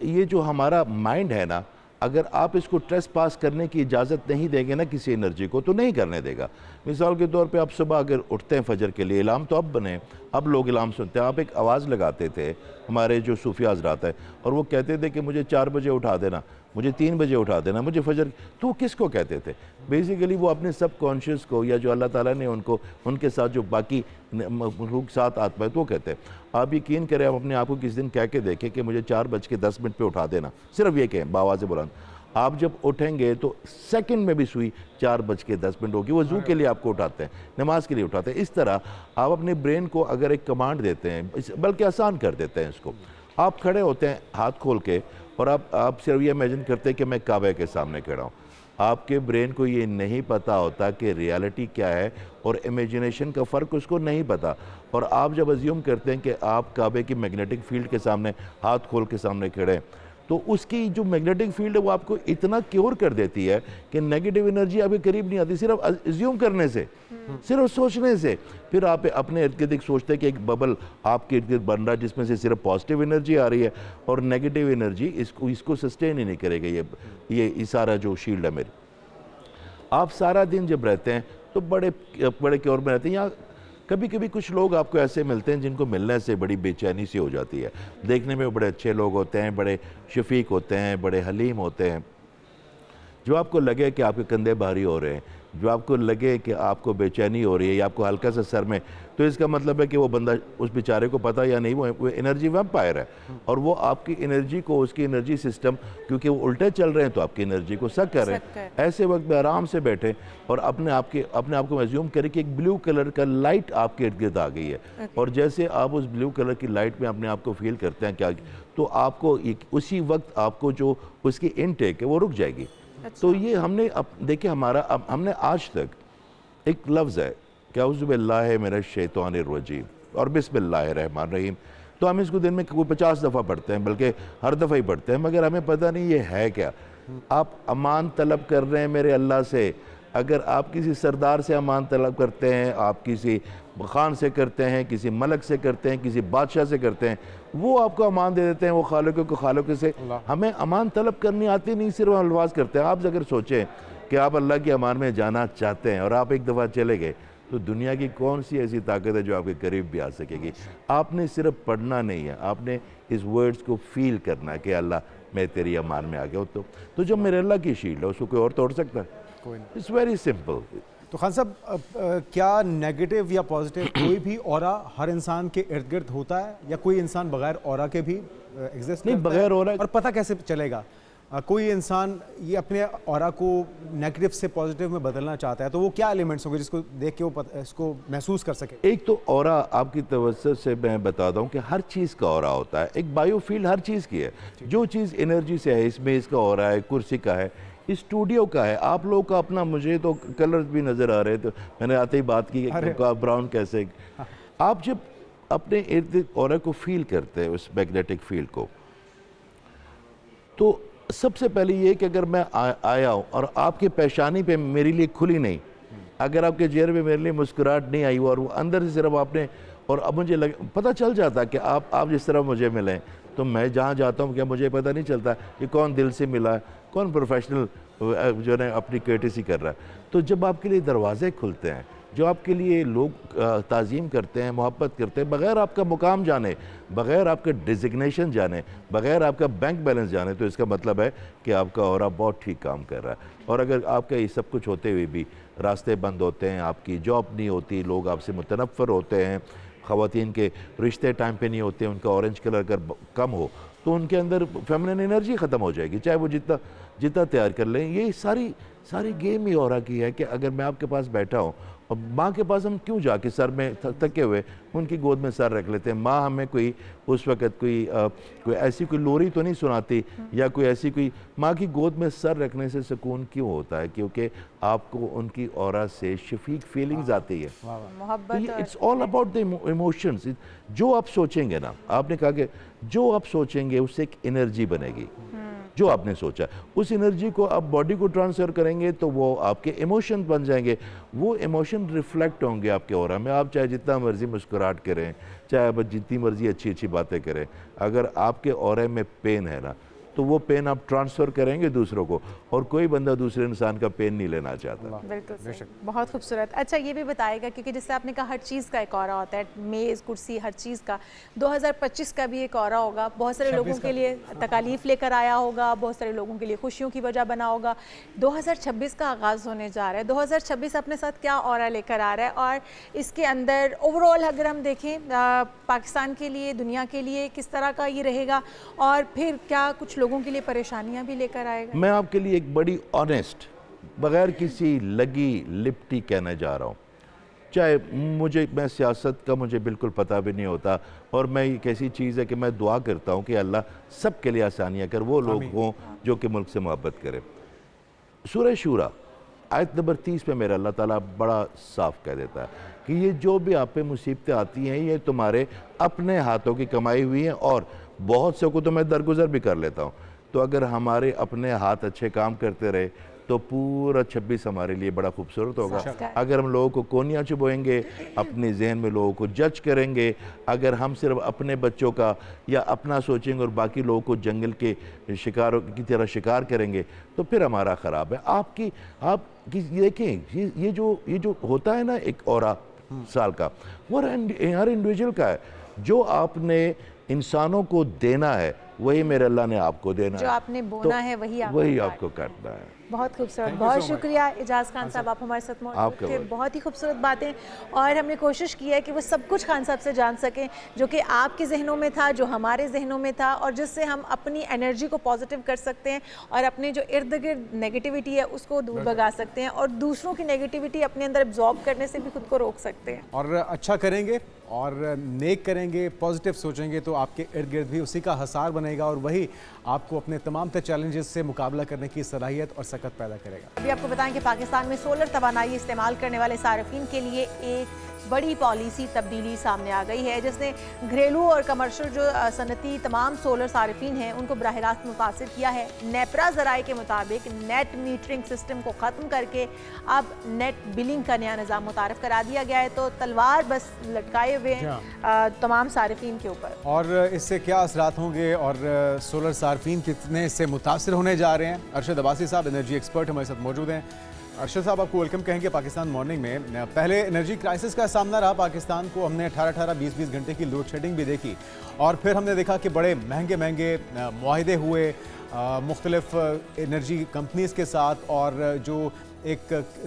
ये जो हमारा माइंड है ना, अगर आप इसको ट्रेस पास करने की इजाज़त नहीं देंगे ना किसी एनर्जी को, तो नहीं करने देगा। मिसाल के तौर पे आप सुबह अगर उठते हैं फजर के लिए, इलाम तो अब बने, अब लोग इलाम सुनते हैं। आप एक आवाज़ लगाते थे, हमारे जो सूफिया हज़रात है, और वो कहते थे कि मुझे 4 बजे उठा देना, मुझे 3 बजे उठा देना, मुझे फजर। तो किसको कहते थे? बेसिकली वो अपने सब कॉन्शियस को, या जो अल्लाह ताला ने उनके साथ जो बाकी मखलूक साथ आत्मा है तो कहते हैं। आप यकीन करें, आप अपने आप को किस दिन कह के देखें कि मुझे 4:10 पे उठा देना, सिर्फ ये कहें बावाज़ बुलंद, आप जब उठेंगे तो सेकंड में भी सुई 4:10 होगी। वज़ू के लिए आपको उठाते हैं, नमाज के लिए उठाते हैं। इस तरह आप अपने ब्रेन को अगर एक कमांड देते हैं, बल्कि आसान कर देते हैं इसको। आप खड़े होते हैं हाथ खोल के और आप सिर्फ ये इमेजिन करते हैं कि मैं काबे के सामने खड़ा हूँ। आपके ब्रेन को ये नहीं पता होता कि रियलिटी क्या है और इमेजिनेशन का फ़र्क उसको नहीं पता। और आप जब अज्यूम करते हैं कि आप काबे की मैग्नेटिक फील्ड के सामने हाथ खोल के सामने खड़े हैं, तो उसकी जो मैग्नेटिक फील्ड है वो आपको इतना क्योर कर देती है कि नेगेटिव एनर्जी आपके करीब नहीं आती, सिर्फ अज्यूम करने से, सिर्फ सोचने से। फिर आप अपने इर्द गिर्द सोचते हैं कि एक बबल आपके इर्द गिर्द बन रहा है जिसमें से सिर्फ पॉजिटिव एनर्जी आ रही है और नेगेटिव एनर्जी इसको सस्टेन ही नहीं करेगा। ये सारा जो शील्ड है मेरी, आप सारा दिन जब रहते हैं तो बड़े क्योर में रहते हैं। यहाँ कभी कभी कुछ लोग आपको ऐसे मिलते हैं जिनको मिलने से बड़ी बेचैनी सी हो जाती है। देखने में बड़े अच्छे लोग होते हैं, बड़े शफीक होते हैं, बड़े हलीम होते हैं। जो आपको लगे कि आपके कंधे भारी हो रहे हैं, जो आपको लगे कि आपको बेचैनी हो रही है या आपको हल्का सा सर में, तो इसका मतलब है कि वो बंदा, उस बेचारे को पता या नहीं, वो एनर्जी वैम्पायर है और वो आपकी एनर्जी को, उसकी एनर्जी सिस्टम, क्योंकि वो उल्टे चल रहे हैं तो आपकी एनर्जी को सक कर रहे हैं। ऐसे वक्त में आराम से बैठे और अपने आप को एज्यूम करें कि एक ब्लू कलर का लाइट आपके इर्द गिर्द आ गई है और जैसे आप उस ब्लू कलर की लाइट में अपने आप को फील करते हैं क्या, तो आपको उसी वक्त आपको जो उसकी इनटेक है वो रुक जाएगी। तो ये हमने देखिए हमने आज तक एक लफ्ज़ है क्या, औज़ु बिल्लाहि मिनश शैतानिर रजीम, और बिस्मिल्लाहिर्रहमानिर्रहीम, तो हम इसको दिन में कोई 50 दफ़ा पढ़ते हैं, बल्कि हर दफ़ा ही पढ़ते हैं, मगर हमें पता नहीं ये है क्या। आप अमान तलब कर रहे हैं मेरे अल्लाह से। अगर आप किसी सरदार से अमान तलब करते हैं, आप किसी खान से करते हैं, किसी मलक से करते हैं, किसी बादशाह से करते हैं, वो आपको अमान दे देते हैं, वो खालिक को खालिक से। हमें अमान तलब करनी आती नहीं, सिर्फ अल्फाज करते हैं। आप अगर सोचें कि आप अल्लाह की अमान में जाना चाहते हैं और आप एक दफ़ा चले गए, तो दुनिया की कौन सी ऐसी ताकत है जो आपके करीब भी आ सकेगी। आपने सिर्फ पढ़ना नहीं है, आपने इस वर्ड्स को फील करना है कि अल्लाह मैं तेरी अमान में आ गया हूँ। तो जो मेरे अल्लाह की शील्ड है उसको कोई और तोड़ सकता है? It's very simple. तो खान साहब, क्या नेगेटिव या पॉजिटिव कोई भी ऑरा हर इंसान के इर्द गिर्द होता है, या कोई इंसान बगैर ऑरा के भी एग्जिस्ट नहीं, बगैर ऑरा और पता कैसे चलेगा? कोई इंसान ये अपने ऑरा को नेगेटिव से पॉजिटिव में बदलना चाहता है, तो वो क्या एलिमेंट्स होंगे जिसको देख के वो इसको महसूस कर सके? एक तो ऑरा आपकी तवज्जो से मैं बताता हूँ कि हर चीज़ का ऑरा होता है। एक बायोफील्ड हर चीज़ की है। जो चीज़ एनर्जी से है, इसमें इसका ऑरा है, कुर्सी का है, इस स्टूडियो का है, आप लोगों का अपना। मुझे तो कलर्स भी नज़र आ रहे थे, मैंने आते ही बात की कि ब्राउन कैसे। आप जब अपने इर्द गिर्द ऑरा को फील करते हैं, उस मैग्नेटिक फील्ड को, तो सबसे पहले ये कि अगर मैं आया हूँ और आपके पेशानी पे मेरे लिए खुली नहीं, अगर आपके चेहरे पे मेरे लिए मुस्कुराहट नहीं आई और वो अंदर से सिर्फ आपने, और अब मुझे पता चल जाता कि आप जिस तरह मुझे मिलें, तो मैं जहाँ जाता हूँ क्या मुझे पता नहीं चलता कि कौन दिल से मिला है, कौन प्रोफेशनल जो है अपनी कर्टेसी कर रहा है। तो जब आपके लिए दरवाजे खुलते हैं, जो आपके लिए लोग ताज़ीम करते हैं, मोहब्बत करते हैं, बग़ैर आपका मुकाम जाने, बग़ैर आपका डिजिग्नेशन जाने, बग़ैर आपका बैंक बैलेंस जाने, तो इसका मतलब है कि आपका ऑरा बहुत ठीक काम कर रहा है। और अगर आपका ये सब कुछ होते हुए भी रास्ते बंद होते हैं, आपकी जॉब नहीं होती, लोग आपसे मुतनफ़र होते हैं, ख़वातीन के रिश्ते टाइम पे नहीं होते, उनका ऑरेंज कलर अगर कम हो, तो उनके अंदर फेमिनिन एनर्जी ख़त्म हो जाएगी, चाहे वो जितना तैयार कर लें। ये सारी गेम ही ऑरा की है कि अगर मैं आपके पास बैठा हूँ, और माँ के पास हम क्यों जाके सर में थके हुए उनकी गोद में सर रख लेते हैं? माँ हमें कोई उस वक़्त कोई ऐसी कोई लोरी तो नहीं सुनाती, या कोई ऐसी कोई, माँ की गोद में सर रखने से सुकून क्यों होता है? क्योंकि आपको उनकी ऑरा से शफीक फीलिंग्स आती है, मोहब्बत। It's all about the emotions. जो आप सोचेंगे ना, आपने कहा कि जो आप सोचेंगे उससे एक एनर्जी बनेगी। जो आपने सोचा उस एनर्जी को आप बॉडी को ट्रांसफ़र करेंगे, तो वो आपके इमोशन बन जाएंगे। वो इमोशन रिफ्लेक्ट होंगे आपके ऑरा में। आप चाहे जितना मर्जी मुस्कुराहट करें, चाहे आप जितनी मर्जी अच्छी अच्छी बातें करें, अगर आपके ऑरा में पेन है ना, तो वो पेन आप ट्रांसफ़र करेंगे दूसरों को, और कोई बंदा दूसरे इंसान का पेन नहीं लेना चाहता। बिल्कुल, बहुत खूबसूरत। अच्छा, ये भी बताएगा, क्योंकि जिससे आपने कहा हर चीज़ का एक ऑरा होता है, मेज़, कुर्सी, हर चीज़ का। 2025 का भी एक ऑरा होगा, बहुत सारे लोगों के लिए तकालीफ लेकर आया होगा, बहुत सारे लोगों के लिए खुशियों की वजह बना होगा। 2026 का आगाज़ होने जा रहा है। 2026 अपने साथ क्या ऑरा लेकर आ रहा है, और इसके अंदर ओवरऑल अगर हम देखें पाकिस्तान के लिए, दुनिया के लिए किस तरह का ये रहेगा, और फिर क्या कुछ लोगों के लिए परेशानियां भी लेकर आएगा? मैं आपके लिए एक बड़ी ऑनेस्ट, बगैर किसी लगी लिपटी कहने जा रहा हूँ। चाहे मैं सियासत का मुझे बिल्कुल पता भी नहीं होता, और मैं एक ऐसी चीज़ है कि मैं दुआ करता हूँ कि अल्लाह सब के लिए आसानियाँ कर, वो लोग हों जो कि मुल्क से मोहब्बत करें। सूरह शूरा आयत नंबर 30 पे मेरा अल्लाह ताला बड़ा साफ कह देता है कि ये जो भी आप पे मुसीबतें आती हैं, ये तुम्हारे अपने हाथों की कमाई हुई हैं, और बहुत से को तो मैं दरगुजर भी कर लेता हूँ। तो अगर हमारे अपने हाथ अच्छे काम करते रहे, तो पूरा 26 हमारे लिए बड़ा खूबसूरत होगा। अगर हम लोगों को कोनियाँ चुभोएंगे, अपने जहन में लोगों को जज करेंगे, अगर हम सिर्फ अपने बच्चों का या अपना सोचेंगे और बाकी लोगों को जंगल के शिकारों की तरह शिकार करेंगे, तो फिर हमारा ख़राब है। आप देखें, ये जो होता है ना एक ऑरा साल का, वो हर इंडिविजुअल का है। जो आपने इंसानों को देना है, वही मेरे अल्लाह ने आपको देना है। जो आपने बोना है वही आपको काटना है। बहुत खूबसूरत, बहुत शुक्रिया एजाज खान साहब, आप हमारे साथ मौजूद थे। बहुत ही खूबसूरत बातें, और हमने कोशिश की है कि वो सब कुछ खान साहब से जान सकें जो कि आपके जहनों में था, जो हमारे जहनों में था, और जिससे हम अपनी एनर्जी को पॉजिटिव कर सकते हैं, और अपने जो इर्द गिर्द नेगेटिविटी है उसको दूर भगा सकते हैं, और दूसरों की नेगेटिविटी अपने अंदर एब्जॉर्ब करने से भी खुद को रोक सकते हैं। और अच्छा करेंगे और नेक करेंगे, पॉजिटिव सोचेंगे, तो आपके इर्द गिर्द भी उसी का हसार बने बनेगा और वही आपको अपने तमाम तर चैलेंजेस से मुकाबला करने की सलाहियत और सकत पैदा करेगा। अभी आपको बताएं कि पाकिस्तान में सोलर तवानाई इस्तेमाल करने वाले सार्फिन के लिए एक बड़ी पॉलिसी तब्दीली सामने आ गई है, जिसने घरेलू और कमर्शियल जो सनती तमाम सोलर सार्फिन हैं उनको बराह रास्त मुतासिर किया है। नेपरा ज़राए के मुताबिक नेट मीटरिंग सिस्टम को ख़त्म करके अब नेट बिलिंग का नया निज़ाम मुतारफ़ करा दिया गया है। तो तलवार बस लटकाए हुए हैं तमाम सार्फिन के ऊपर। और इससे क्या असरात होंगे और सोलर सार्फिन कितने इससे मुतासर होने जा रहे हैं, अरशद अब्बासी साहब एनर्जी एक्सपर्ट हमारे साथ मौजूद हैं। अरशद साहब, आपको वेलकम कहेंगे पाकिस्तान मॉर्निंग में। पहले एनर्जी क्राइसिस का सामना रहा पाकिस्तान को, हमने 18-18, 20-20 घंटे की लोड शेडिंग भी देखी और फिर हमने देखा कि बड़े महंगे महंगे मुआहिदे हुए मुख्तलिफ एनर्जी कंपनीज़ के साथ और जो एक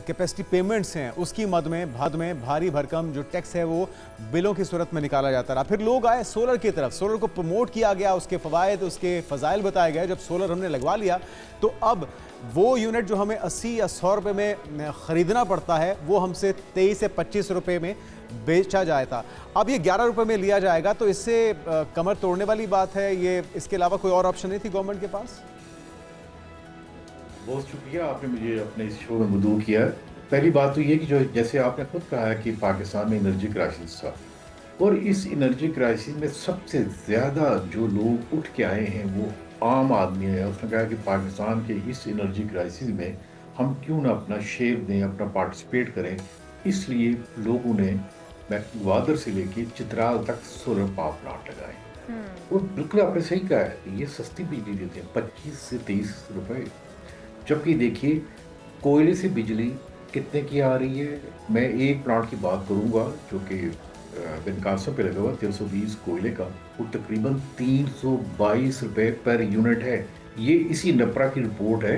कैपेसिटी पेमेंट्स हैं उसकी मद में भारी भरकम जो टैक्स है वो बिलों की सूरत में निकाला जाता रहा। फिर लोग आए सोलर की तरफ, सोलर को प्रमोट किया गया, उसके फ़वाइद उसके फ़ज़ाइल बताए गए। जब सोलर हमने लगवा लिया तो अब वो यूनिट जो हमें 80 या 100 रुपये में ख़रीदना पड़ता है वो हमसे 23 से 25 रुपये में बेचा जाया था, अब ये 11 रुपये में लिया जाएगा। तो इससे कमर तोड़ने वाली बात है ये, इसके अलावा कोई और ऑप्शन नहीं थी गवर्नमेंट के पास? बहुत शुक्रिया, आपने मुझे अपने इस शो में मदऊ किया। पहली बात तो ये कि जो जैसे आपने खुद कहा है कि पाकिस्तान में एनर्जी क्राइसिस था और इस एनर्जी क्राइसिस में सबसे ज़्यादा जो लोग उठ के आए हैं वो आम आदमी है। उसने कहा कि पाकिस्तान के इस एनर्जी क्राइसिस में हम क्यों ना अपना शेयर दें, अपना पार्टिसिपेट करें। इसलिए लोगों ने ग्वादर से लेके चित्राल तक सोलर पावर प्लांट लगाए और बिल्कुल आपने सही कहा है, ये सस्ती बिजली देते हैं 25 से 23 रुपये। जबकि देखिए कोयले से बिजली कितने की आ रही है। मैं एक प्लांट की बात करूंगा जो कि बिनकासों पे लगा हुआ 320 कोयले का, वो तकरीबन 322 रुपये पर यूनिट है। ये इसी नेपरा की रिपोर्ट है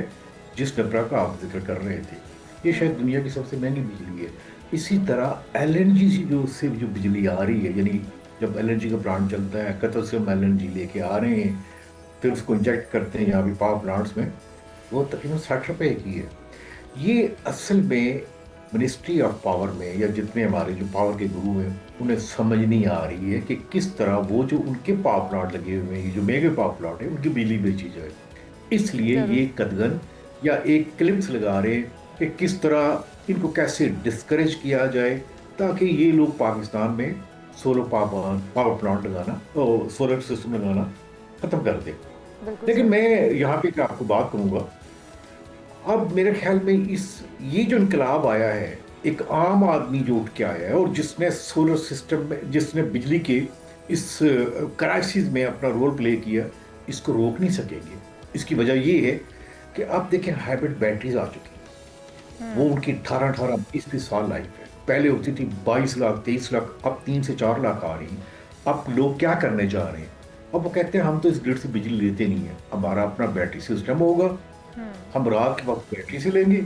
जिस नेपरा का आप जिक्र कर रहे थे। ये शायद दुनिया की सबसे महंगी बिजली है। इसी तरह LNG से जो बिजली आ रही है, यानी जब LNG का प्लांट चलता है, कतर से हम LNG लेके आ रहे हैं, फिर उसको इंजेक्ट करते हैं यहाँ भी पावर प्लांट्स में, वो तकरीबन 60 रुपये की है। ये असल में मिनिस्ट्री ऑफ पावर में या जितने हमारे जो पावर के गुरु हैं उन्हें समझ नहीं आ रही है कि किस तरह वो जो उनके पावर प्लांट लगे हुए हैं, जो मेगा पावर प्लांट है, उनकी बिजली बेची जाए। इसलिए ये कदगन या एक क्लिप्स लगा रहे हैं कि किस तरह इनको कैसे डिस्करेज किया जाए ताकि ये लोग पाकिस्तान में सोलर पावर प्लांट लगाना और सोलर सिस्टम लगाना ख़त्म कर दें। लेकिन मैं यहाँ पे क्या आपको बात करूँगा, अब मेरे ख्याल में ये जो इनकलाब आया है, एक आम आदमी जो उठ के आया है और जिसने सोलर सिस्टम में, जिसने बिजली के इस क्राइसिस में अपना रोल प्ले किया, इसको रोक नहीं सकेंगे। इसकी वजह ये है कि आप देखें हाइब्रिड बैटरीज आ चुकी हैं, वो उनकी 18-18, 20-20 साल लाइफ है। पहले होती थी 22 लाख 23 लाख, अब 3 से 4 लाख आ रही। अब लोग क्या करने जा रहे हैं, अब वो कहते हैं हम तो इस ग्रिड से बिजली लेते नहीं है, हमारा अपना बैटरी सिस्टम होगा, हम रात के वक्त बैटरी से लेंगे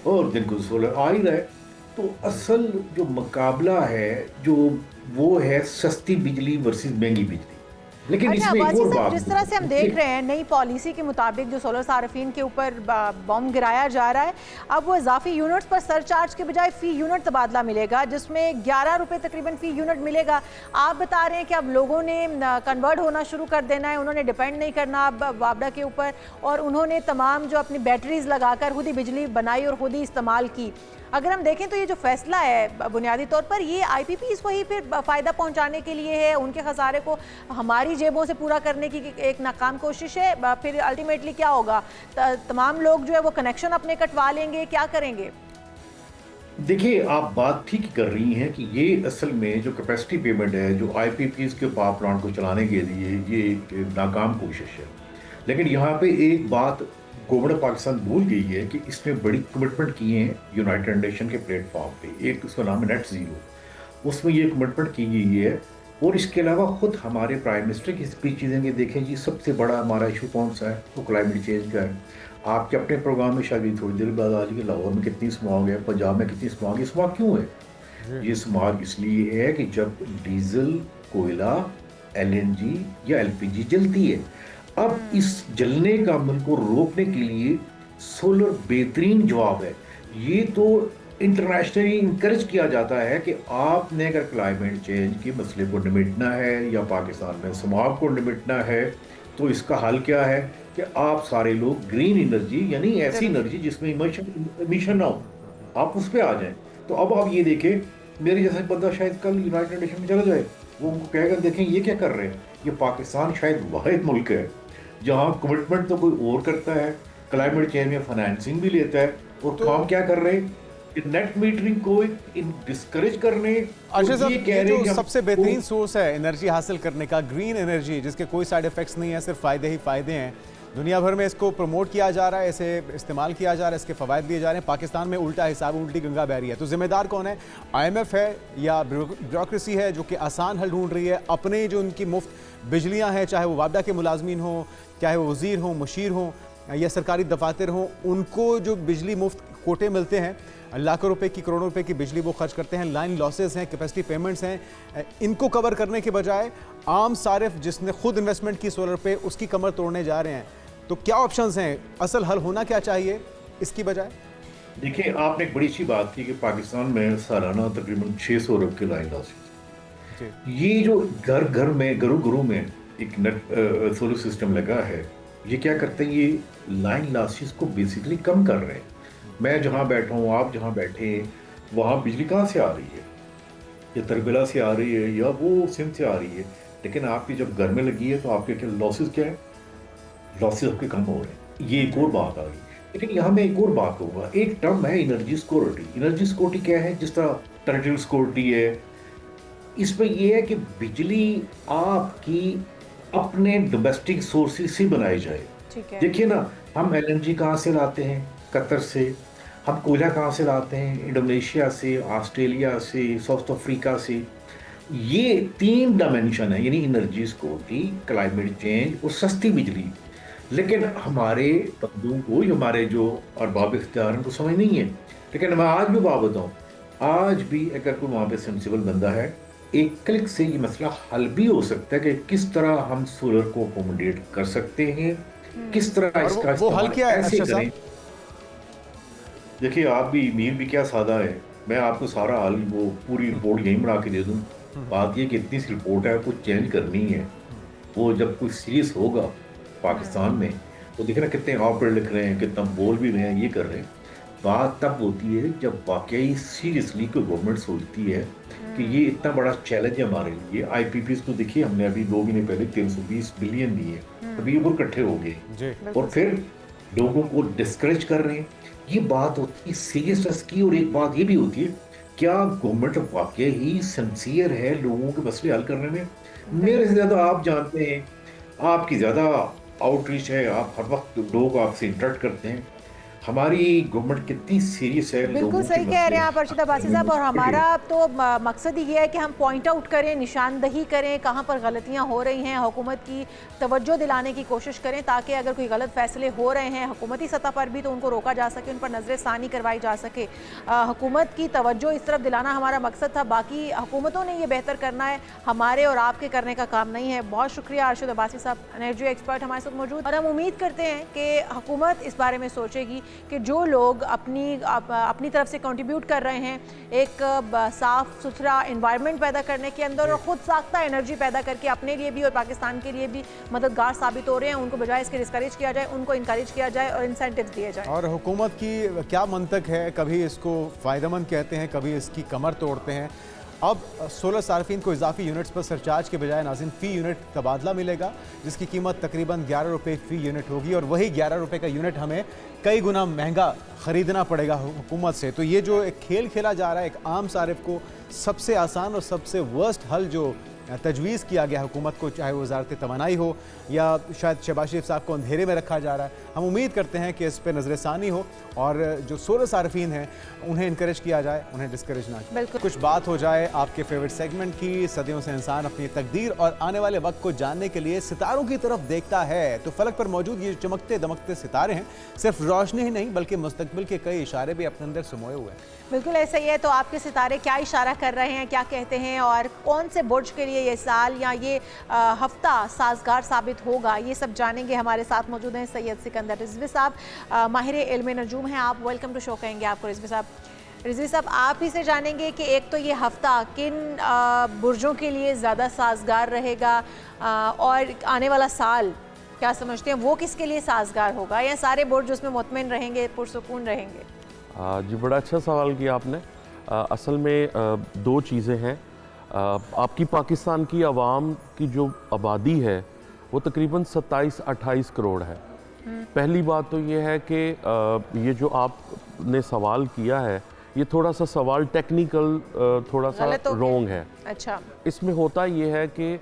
और दिन को सोलर आ ही रहा है। तो असल जो मुकाबला है जो वो है सस्ती बिजली वर्सेस महंगी बिजली। लेकिन अच्छा, इसमें एक और बात, जिस तरह से हम देख रहे हैं नई पॉलिसी के मुताबिक जो सोलर सार्फिन के ऊपर बम गिराया जा रहा है, अब वो इजाफी यूनिट्स पर सरचार्ज के बजाय फ़ी यूनिट तबादला मिलेगा, जिसमें 11 रुपये तकरीबन फ़ी यूनिट मिलेगा। आप बता रहे हैं कि अब लोगों ने कन्वर्ट होना शुरू कर देना है, उन्होंने डिपेंड नहीं करना अब वापडा के ऊपर, और उन्होंने तमाम जो अपनी बैटरीज लगाकर खुद ही बिजली बनाई और खुद ही इस्तेमाल की। अगर हम देखें तो ये जो फैसला है बुनियादी तौर पर ये IPPs को ही फिर फ़ायदा पहुंचाने के लिए है, उनके खसारे को हमारी जेबों से पूरा करने की एक नाकाम कोशिश है। फिर अल्टीमेटली क्या होगा, तमाम लोग जो है वो कनेक्शन अपने कटवा लेंगे, क्या करेंगे? देखिए आप बात ठीक कर रही हैं कि ये असल में जो कैपेसिटी पेमेंट है, जो IPPs के पावर प्लांट को चलाने के लिए ये एक नाकाम कोशिश है। लेकिन यहाँ पे एक बात गवर्नमेंट पाकिस्तान भूल गई है कि इसने बड़ी कमिटमेंट किए हैं यूनाइटेड नेशन के प्लेटफॉर्म पे। एक उसका नाम है नेट ज़ीरो, उसमें ये कमिटमेंट की गई है। और इसके अलावा खुद हमारे प्राइम मिनिस्टर की स्पीच देंगे, देखें जी सबसे बड़ा हमारा इशू कौन सा है, वो क्लाइमेट चेंज का है। आपके अपने प्रोग्राम में शायद थोड़ी देर बाद आज कि लाहौर में कितनी स्मॉग है, पंजाब में कितनी स्मॉग है। स्मॉग क्यों है? ये स्मॉग इसलिए है कि जब डीजल, कोयला, LNG या LPG जलती है। अब इस जलने का अमल को रोकने के लिए सोलर बेहतरीन जवाब है। ये तो इंटरनेशनली इंकरेज किया जाता है कि आपने अगर क्लाइमेट चेंज के मसले को निपटना है या पाकिस्तान में स्मॉग को निपटना है तो इसका हल क्या है कि आप सारे लोग ग्रीन एनर्जी यानी ऐसी एनर्जी जिसमें इमिशन ना हो, आप उस पर आ जाएं। तो अब आप ये देखें, मेरे जैसा बंदा शायद कल यूनाइटेड नेशन में चला जाए, वो उनको कहेगा देखें ये क्या कर रहे हैं। ये पाकिस्तान शायद वाहिद मुल्क है जहाँ कमिटमेंट तो कोई और करता है, क्लाइमेट चेंज में फाइनेंसिंग भी लेता है, और काम क्या कर रहे हैं, नेट मीटरिंग को डिस्करेज करने। अच्छा साहब, ये जो सबसे बेहतरीन सोर्स है एनर्जी हासिल करने का, ग्रीन एनर्जी, जिसके कोई साइड इफेक्ट्स नहीं है, सिर्फ फ़ायदे ही फ़ायदे हैं, दुनिया भर में इसको प्रमोट किया जा रहा है, इसे इस्तेमाल किया जा रहा है, इसके फ़वाद दिए जा रहे हैं, पाकिस्तान में उल्टा हिसाब, उल्टी गंगा बह रही है। तो जिम्मेदार कौन है? IMF है या ब्यूरोक्रेसी है जो कि आसान हल ढूंढ रही है? अपने जो उनकी मुफ्त बिजलियाँ हैं, चाहे वो वापडा के मुलाजमीन हों, चाहे वो वज़ीर हों, मुशीर हों या सरकारी दफातर हों, उनको जो बिजली मुफ्त कोटे मिलते हैं, लाखों रुपए की, करोड़ों रुपए की बिजली वो खर्च करते हैं, लाइन लॉसेस हैं, कैपेसिटी पेमेंट्स हैं, इनको कवर करने के बजाय आम सारिफ जिसने खुद इन्वेस्टमेंट की सोलर पे, उसकी कमर तोड़ने जा रहे हैं। तो क्या ऑप्शंस हैं? असल हल होना क्या चाहिए इसकी बजाय? देखिए, आपने एक बड़ी अच्छी बात की कि पाकिस्तान में सालाना तकरीबन 600 अरब के लाइन लॉसेस, ये जो घर घर में, घरों में एक नेट सोलर सिस्टम लगा है, ये क्या करते हैं, ये लाइन लॉसेस को बेसिकली कम कर रहे हैं। मैं जहाँ बैठा हूँ, आप जहाँ बैठे हैं, वहाँ बिजली कहाँ से आ रही है? या तरबिला से आ रही है या वो सिंध से आ रही है, लेकिन आपकी जब घर में लगी है तो आपके क्या लॉसेस क्या है? लॉसेस आपके कम हो रहे हैं। ये एक और बात आ गई। लेकिन यहाँ मैं एक और बात कहूँगा, एक टर्म है एनर्जी सिक्योरिटी। एनर्जी सिक्योरिटी क्या है? जिस तरह टेरिटरियल सिक्योरिटी है, इसमें यह है कि बिजली आपकी अपने डोमेस्टिक सोर्सेज से बनाई जाए। देखिए ना, हम LNG कहाँ से लाते हैं? कतर से। हम कोयला कहाँ से लाते हैं? इंडोनेशिया से, ऑस्ट्रेलिया से, साउथ अफ्रीका से। ये 3 डायमेंशन है, यानी एनर्जी सिक्योरिटी, क्लाइमेट चेंज और सस्ती बिजली। लेकिन हमारे बंदों को, हमारे जो अरबाब इख्तियार उनको समझ नहीं है। लेकिन मैं आज भी बात बताऊँ, आज भी अगर कोई वहाँ पे सेंसिबल बंदा है, एक क्लिक से ये मसला हल भी हो सकता है कि किस तरह हम सोलर को अकोमोडेट कर सकते हैं, किस तरह इसका वो हल क्या है? ऐसे करें। देखिए, आप भी, मीर भी क्या सादा है, मैं आपको सारा हल, वो पूरी रिपोर्ट यहीं बना के दे दूँ। बात ये कि इतनी सी रिपोर्ट है, कुछ चेंज करनी है। वो जब कुछ सीरियस होगा पाकिस्तान में, तो देखना कितने ऑपरेट लिख रहे हैं, कितना बोल भी रहे हैं, ये कर रहे हैं। बात तब होती है जब वाकई सीरियसली कोई गवर्नमेंट सोचती है कि ये इतना बड़ा चैलेंज है हमारे लिए। IPPs को देखिए, हमने अभी 2 महीने पहले 320 बिलियन दिए, अभी वो इकट्ठे हो गए और फिर लोगों को डिस्करेज कर रहे हैं। ये बात होती है सीरियसनेस की। और एक बात ये भी होती है, क्या गवर्नमेंट वाकई ही सिंसियर है लोगों के मसले हल करने में? मेरे से ज़्यादा आप जानते हैं, आपकी ज़्यादा आउटरीच है, आप हर वक्त लोग आपसे इंटरेक्ट करते हैं। हमारी गवर्नमेंट कितनी सीरियस है। बिल्कुल सही कह रहे हैं आप अर्शद अब्बासी साहब। और हमारा तो मकसद ही है कि हम पॉइंट आउट करें, निशानदही करें, कहाँ पर गलतियाँ हो रही हैं, हुकूमत की तवज्जो दिलाने की कोशिश करें, ताकि अगर कोई गलत फैसले हो रहे हैं हुकूमती सतह पर भी तो उनको रोका जा सके, उन पर नजर सानी करवाई जा सके। हुकूमत की तवज्जो इस तरफ दिलाना हमारा मकसद था। बाकी हुकूमतों ने ये बेहतर करना है, हमारे और आपके करने का काम नहीं है। बहुत शुक्रिया अर्शद अब्बासी साहब, एनर्जी एक्सपर्ट हमारे साथ मौजूद। और हम उम्मीद करते हैं कि हुकूमत इस बारे में सोचेगी कि जो लोग अपनी तरफ से कंट्रीब्यूट कर रहे हैं एक साफ सुथरा एनवायरनमेंट पैदा करने के अंदर, और ख़ुद साख्ता एनर्जी पैदा करके अपने लिए भी और पाकिस्तान के लिए भी मददगार साबित हो रहे हैं, उनको बजाय इसके डिस्करेज किया जाए, उनको इनकरेज किया जाए और इंसेंटिव्स दिए जाए। और हुकूमत की क्या मंतक है, कभी इसको फ़ायदेमंद कहते हैं, कभी इसकी कमर तोड़ते हैं। अब सोलर सार्फिन को इजाफी यूनिट्स पर सरचार्ज के बजाय नाज़िन फ़ी यूनिट तबादला मिलेगा, जिसकी कीमत तकरीबन 11 रुपये फ़ी यूनिट होगी, और वही 11 रुपये का यूनिट हमें कई गुना महंगा ख़रीदना पड़ेगा हुकूमत से। तो ये जो एक खेल खेला जा रहा है, एक आम सारिफ को सबसे आसान और सबसे वर्स्ट हल जो तजवीज़ किया गया हुकूमत को, चाहे वो वज़ारत तवानाई हो या शायद शहबाज शरीफ साहब को अंधेरे में रखा जा रहा है, हम उम्मीद करते हैं कि इस पर नज़रसानी हो और जो सोलर सार्फिन हैं उन्हें इनकरेज किया जाए, उन्हें डिस्करेज ना किया। कुछ बात हो जाए आपके फेवरेट सेगमेंट की। सदियों से इंसान अपनी तकदीर और आने वाले वक्त को जानने के लिए सितारों की तरफ देखता है। तो फलक पर मौजूद ये चमकते दमकते सितारे हैं, सिर्फ रोशनी ही नहीं बल्कि मुस्तकबिल के कई इशारे भी अपने अंदर समोए हुए हैं। बिल्कुल ऐसा ही है। तो आपके सितारे क्या इशारा कर रहे हैं, क्या कहते हैं, और कौन से बुर्ज के लिए ये साल या ये हफ्ता साजगार साबित होगा, ये सब जानेंगे। हमारे साथ मौजूद हैं सैयद सिकंदर रिजवी साहब, माहिर इल्म नजूम हैं आप। वेलकम टू शो कहेंगे आपको रिजवी साहब। रिजवी साहब, आप ही से जानेंगे कि एक तो ये हफ्ता किन बुर्जों के लिए ज़्यादा साजगार रहेगा और आने वाला साल क्या समझते हैं वो किसके लिए साजगार होगा, या सारे बुर्ज उसमें मुतमईन रहेंगे, पुरसुकून रहेंगे? जी बड़ा अच्छा सवाल किया आपने। असल में दो चीज़ें हैं। आपकी पाकिस्तान की आवाम की जो आबादी है वो तकरीबन 27-28 करोड़ है। पहली बात तो ये है कि ये जो आपने सवाल किया है ये थोड़ा सा सवाल टेक्निकल थोड़ा सा रॉन्ग है। अच्छा, इसमें होता ये है कि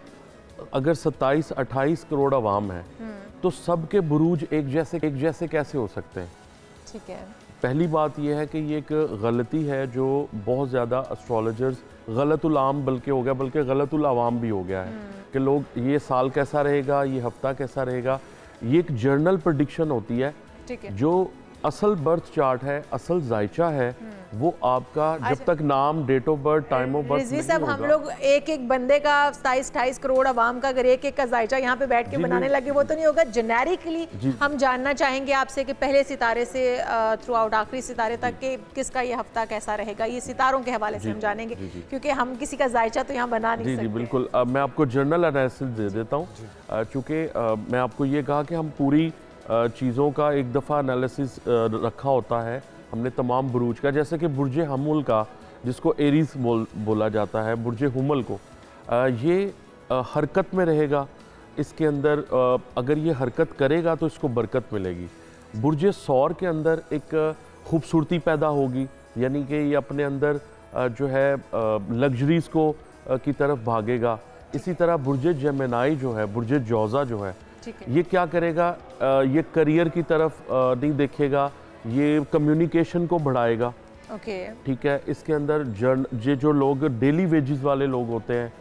अगर 27-28 करोड़ आवाम है तो सबके बुरूज एक जैसे कैसे हो सकते हैं? ठीक है। पहली बात यह है कि ये एक गलती है जो बहुत ज़्यादा एस्ट्रोलॉजर्स गलतुल आम बल्कि हो गया, बल्कि गलतुल अवाम भी हो गया है कि लोग ये साल कैसा रहेगा, ये हफ्ता कैसा रहेगा, ये एक जर्नल प्रेडिक्शन होती है। ठीक है। जो असल बर्थ चार्ट है, असल जायचा है, वो आपका जब तक नाम, date of birth, time of birth Rizvi sahab, हम लोग एक एक बंदे का 27-28 करोड़ आवाम का अगर एक एक का जायचा यहाँ पे बैठ के बनाने लगे वो तो नहीं होगा। जेनेरिकली हम जानना चाहेंगे आपसे कि पहले सितारे से थ्रू आउट आखिरी सितारे तक के किसका ये हफ्ता कैसा रहेगा, ये सितारों के हवाले से हम जानेंगे, क्योंकि हम किसी का जायचा तो यहाँ बना नहीं सकते। जी बिल्कुल। मैं आपको जर्नल एनालिसिस दे देता हूँ, चूँकि मैं आपको ये कहा कि हम पूरी चीज़ों का एक दफ़ा एनालिसिस रखा होता है हमने तमाम बुरूज का, जैसे कि बुर्ज हमल का जिसको एरीज बोला जाता है, बुर्ज हुमल को ये हरकत में रहेगा। इसके अंदर अगर ये हरकत करेगा तो इसको बरकत मिलेगी। बुर्ज सौर के अंदर एक खूबसूरती पैदा होगी, यानी कि ये अपने अंदर जो है लग्जरीज़ को की तरफ भागेगा। इसी तरह बुर्ज जेमिनाई जो है, बुर्ज जौज़ा जो है, ये क्या करेगा, ये करियर की तरफ नहीं देखेगा, ये कम्युनिकेशन को बढ़ाएगा। ओके, ठीक है। इसके अंदर ये जो लोग डेली वेजेस वाले लोग होते हैं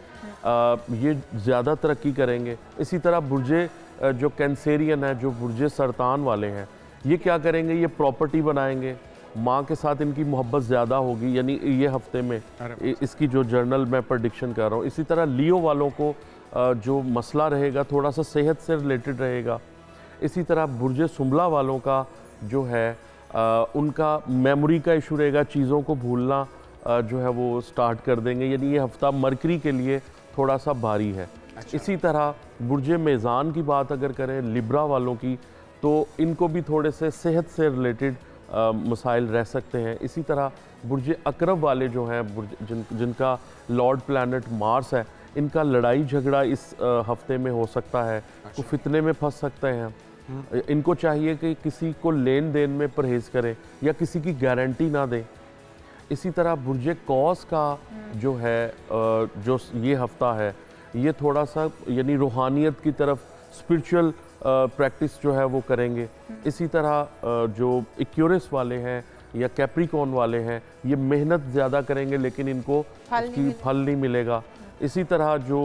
ये ज़्यादा तरक्की करेंगे। इसी तरह बुर्जे जो कैंसेरियन है, जो बुर्जे सरतान वाले हैं, ये क्या करेंगे, ये प्रॉपर्टी बनाएंगे, माँ के साथ इनकी मोहब्बत ज़्यादा होगी, यानी ये हफ्ते में इसकी जो जर्नल मैं प्रेडिक्शन कर रहा हूँ। इसी तरह लियो वालों को जो मसला रहेगा थोड़ा सा सेहत से रिलेटेड रहेगा। इसी तरह बुर्ज सुमला वालों का जो है उनका मेमोरी का इशू रहेगा, चीज़ों को भूलना जो है वो स्टार्ट कर देंगे, यानी ये हफ्ता मरकरी के लिए थोड़ा सा भारी है। इसी तरह बुर्ज मेज़ान की बात अगर करें लिब्रा वालों की, तो इनको भी थोड़े से सेहत से रिलेटेड मसाइल रह सकते हैं। इसी तरह बुर्ज अकरब वाले जो हैं, जिनका लॉर्ड प्लैनेट मार्स है, इनका लड़ाई झगड़ा इस हफ्ते में हो सकता है, तो फितने में फंस सकते हैं। इनको चाहिए कि किसी को लेन देन में परहेज़ करें या किसी की गारंटी ना दें। इसी तरह बुर्ज कौस का जो है जो ये हफ्ता है, ये थोड़ा सा यानी रूहानियत की तरफ स्पिरिचुअल प्रैक्टिस जो है वो करेंगे। इसी तरह जो एक्यूरस वाले हैं या कैप्रिकॉन वाले हैं, ये मेहनत ज़्यादा करेंगे लेकिन इनको फल नहीं मिलेगा। इसी तरह जो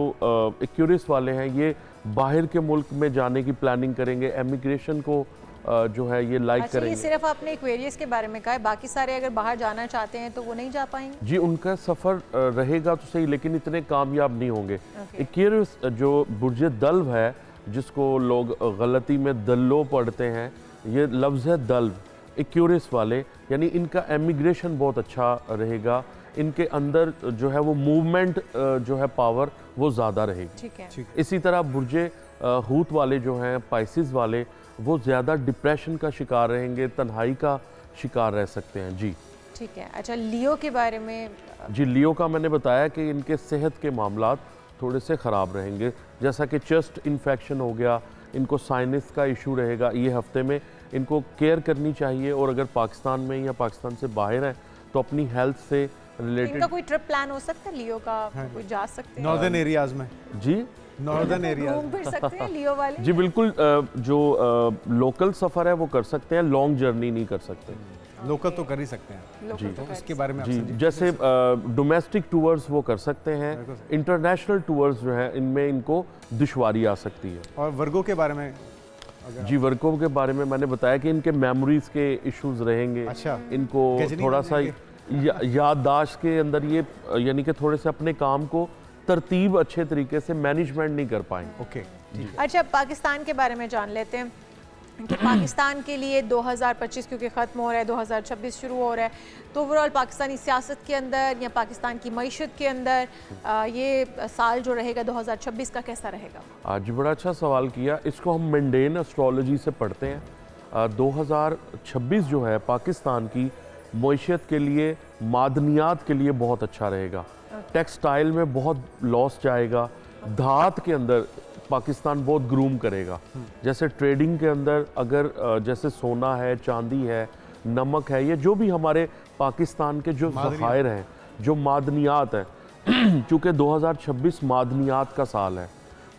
एक्यूरस वाले हैं, ये बाहर के मुल्क में जाने की प्लानिंग करेंगे, एमिग्रेशन को जो है ये लाइक करेंगे। ये सिर्फ आपने एक्वेरियस के बारे में कहा है, बाकी सारे अगर बाहर जाना चाहते हैं तो वो नहीं जा पाएंगे? जी, उनका सफ़र रहेगा तो सही, लेकिन इतने कामयाब नहीं होंगे। एक्वेरियस जो बुर्ज दल्व है, जिसको लोग गलती में दल्लो पढ़ते हैं, ये लफ्ज़ है दल्व। एक्वेरियस वाले यानी इनका एमिग्रेशन बहुत अच्छा रहेगा, इनके अंदर जो है वो मूवमेंट जो है पावर वो ज़्यादा रहेगी। ठीक है। इसी तरह बुर्जे हूत वाले जो हैं, पाइसिस वाले, वो ज़्यादा डिप्रेशन का शिकार रहेंगे, तन्हाई का शिकार रह सकते हैं। जी ठीक है। अच्छा, लियो के बारे में? जी, लियो का मैंने बताया कि इनके सेहत के मामलात थोड़े से ख़राब रहेंगे, जैसा कि चेस्ट इन्फेक्शन हो गया, इनको साइनस का इशू रहेगा। ये हफ्ते में इनको केयर करनी चाहिए, और अगर पाकिस्तान में या पाकिस्तान से बाहर हैं तो अपनी हेल्थ से रिलेटेड इनका कोई ट्रिप प्लान हो सकता है लियो का? कोई जा सकते हैं नॉर्दर्न एरियाज में? जी, नॉर्दर्न एरिया घूम फिर सकते हैं लियो वाले? जी बिल्कुल। जो लोकल सफ़र है वो कर सकते हैं, लॉन्ग जर्नी नहीं कर सकते। लोकल तो कर ही सकते हैं जी, तो उसके बारे में जी, जैसे डोमेस्टिक टूर्स वो कर सकते हैं, इंटरनेशनल टूर्स जो है इनमें इनको दुश्वारी आ सकती है। और वर्गों के बारे में? जी, वर्गों के बारे में मैंने बताया कि इनके मेमोरीज के इश्यूज रहेंगे। अच्छा, इनको थोड़ा सा याददाश्त के अंदर ये यानी कि थोड़े से अपने काम को तरतीब अच्छे तरीके से मैनेजमेंट नहीं कर पाएंगे। ओके। अच्छा, पाकिस्तान के बारे में जान लेते हैं। कि पाकिस्तान के लिए 2025 क्योंकि ख़त्म हो रहा है, 2026 शुरू हो रहा है, तो ओवरऑल पाकिस्तानी सियासत के अंदर या पाकिस्तान की मईशत के अंदर ये साल जो रहेगा 2026 का कैसा रहेगा? आज बड़ा अच्छा सवाल किया। इसको हम मंडेन एस्ट्रोलॉजी से पढ़ते हैं। 2026 जो है पाकिस्तान की मईशत के लिए, मादनियात के लिए बहुत अच्छा रहेगा। टेक्सटाइल में बहुत लॉस जाएगा। धात के अंदर पाकिस्तान बहुत ग्रूम करेगा। जैसे ट्रेडिंग के अंदर अगर जैसे सोना है, चांदी है, नमक है, ये जो भी हमारे पाकिस्तान के जो ज़खायर हैं, जो मादनियात है, चूँकि 2026 मादनियात का साल है,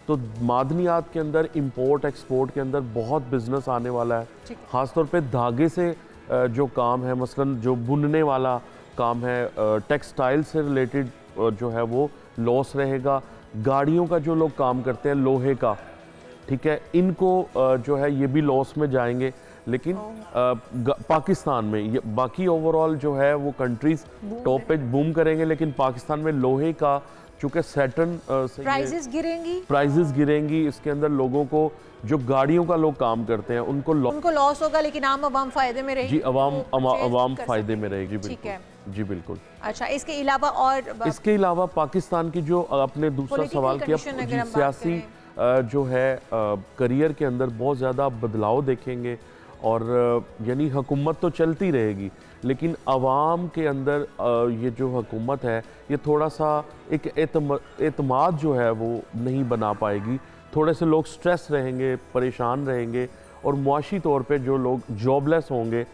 तो मादनियात के अंदर इंपोर्ट एक्सपोर्ट के अंदर बहुत बिजनेस आने वाला है। ख़ासतौर पे धागे से जो काम है, मसलन जो बुनने वाला काम है, टेक्सटाइल से रिलेटेड जो है वो लॉस रहेगा। गाड़ियों का जो लोग काम करते हैं, लोहे का, ठीक है, इनको जो है ये भी लॉस में जाएंगे। लेकिन पाकिस्तान में ये बाकी ओवरऑल जो है वो कंट्रीज टॉप पे बूम करेंगे, लेकिन पाकिस्तान में लोहे का चूँकि सैटर्न प्राइजेस गिरेंगी। इसके अंदर लोगों को जो गाड़ियों का लोग काम करते हैं उनको लॉस होगा, लेकिन आम आवाम फायदे में रहेगी। जी, अवाम फायदे में रहेगी। ठीक है जी बिल्कुल। अच्छा, इसके अलावा पाकिस्तान की जो आपने दूसरा सवाल किया, सियासी जो है करियर के अंदर बहुत ज़्यादा बदलाव देखेंगे। और यानी हुकूमत तो चलती रहेगी, लेकिन आवाम के अंदर ये जो हुकूमत है ये थोड़ा सा एक एतमाद जो है वो नहीं बना पाएगी। थोड़े से लोग स्ट्रेस रहेंगे, परेशान रहेंगे, और मुआशी तौर पे जो लोग जॉबलेस होंगे,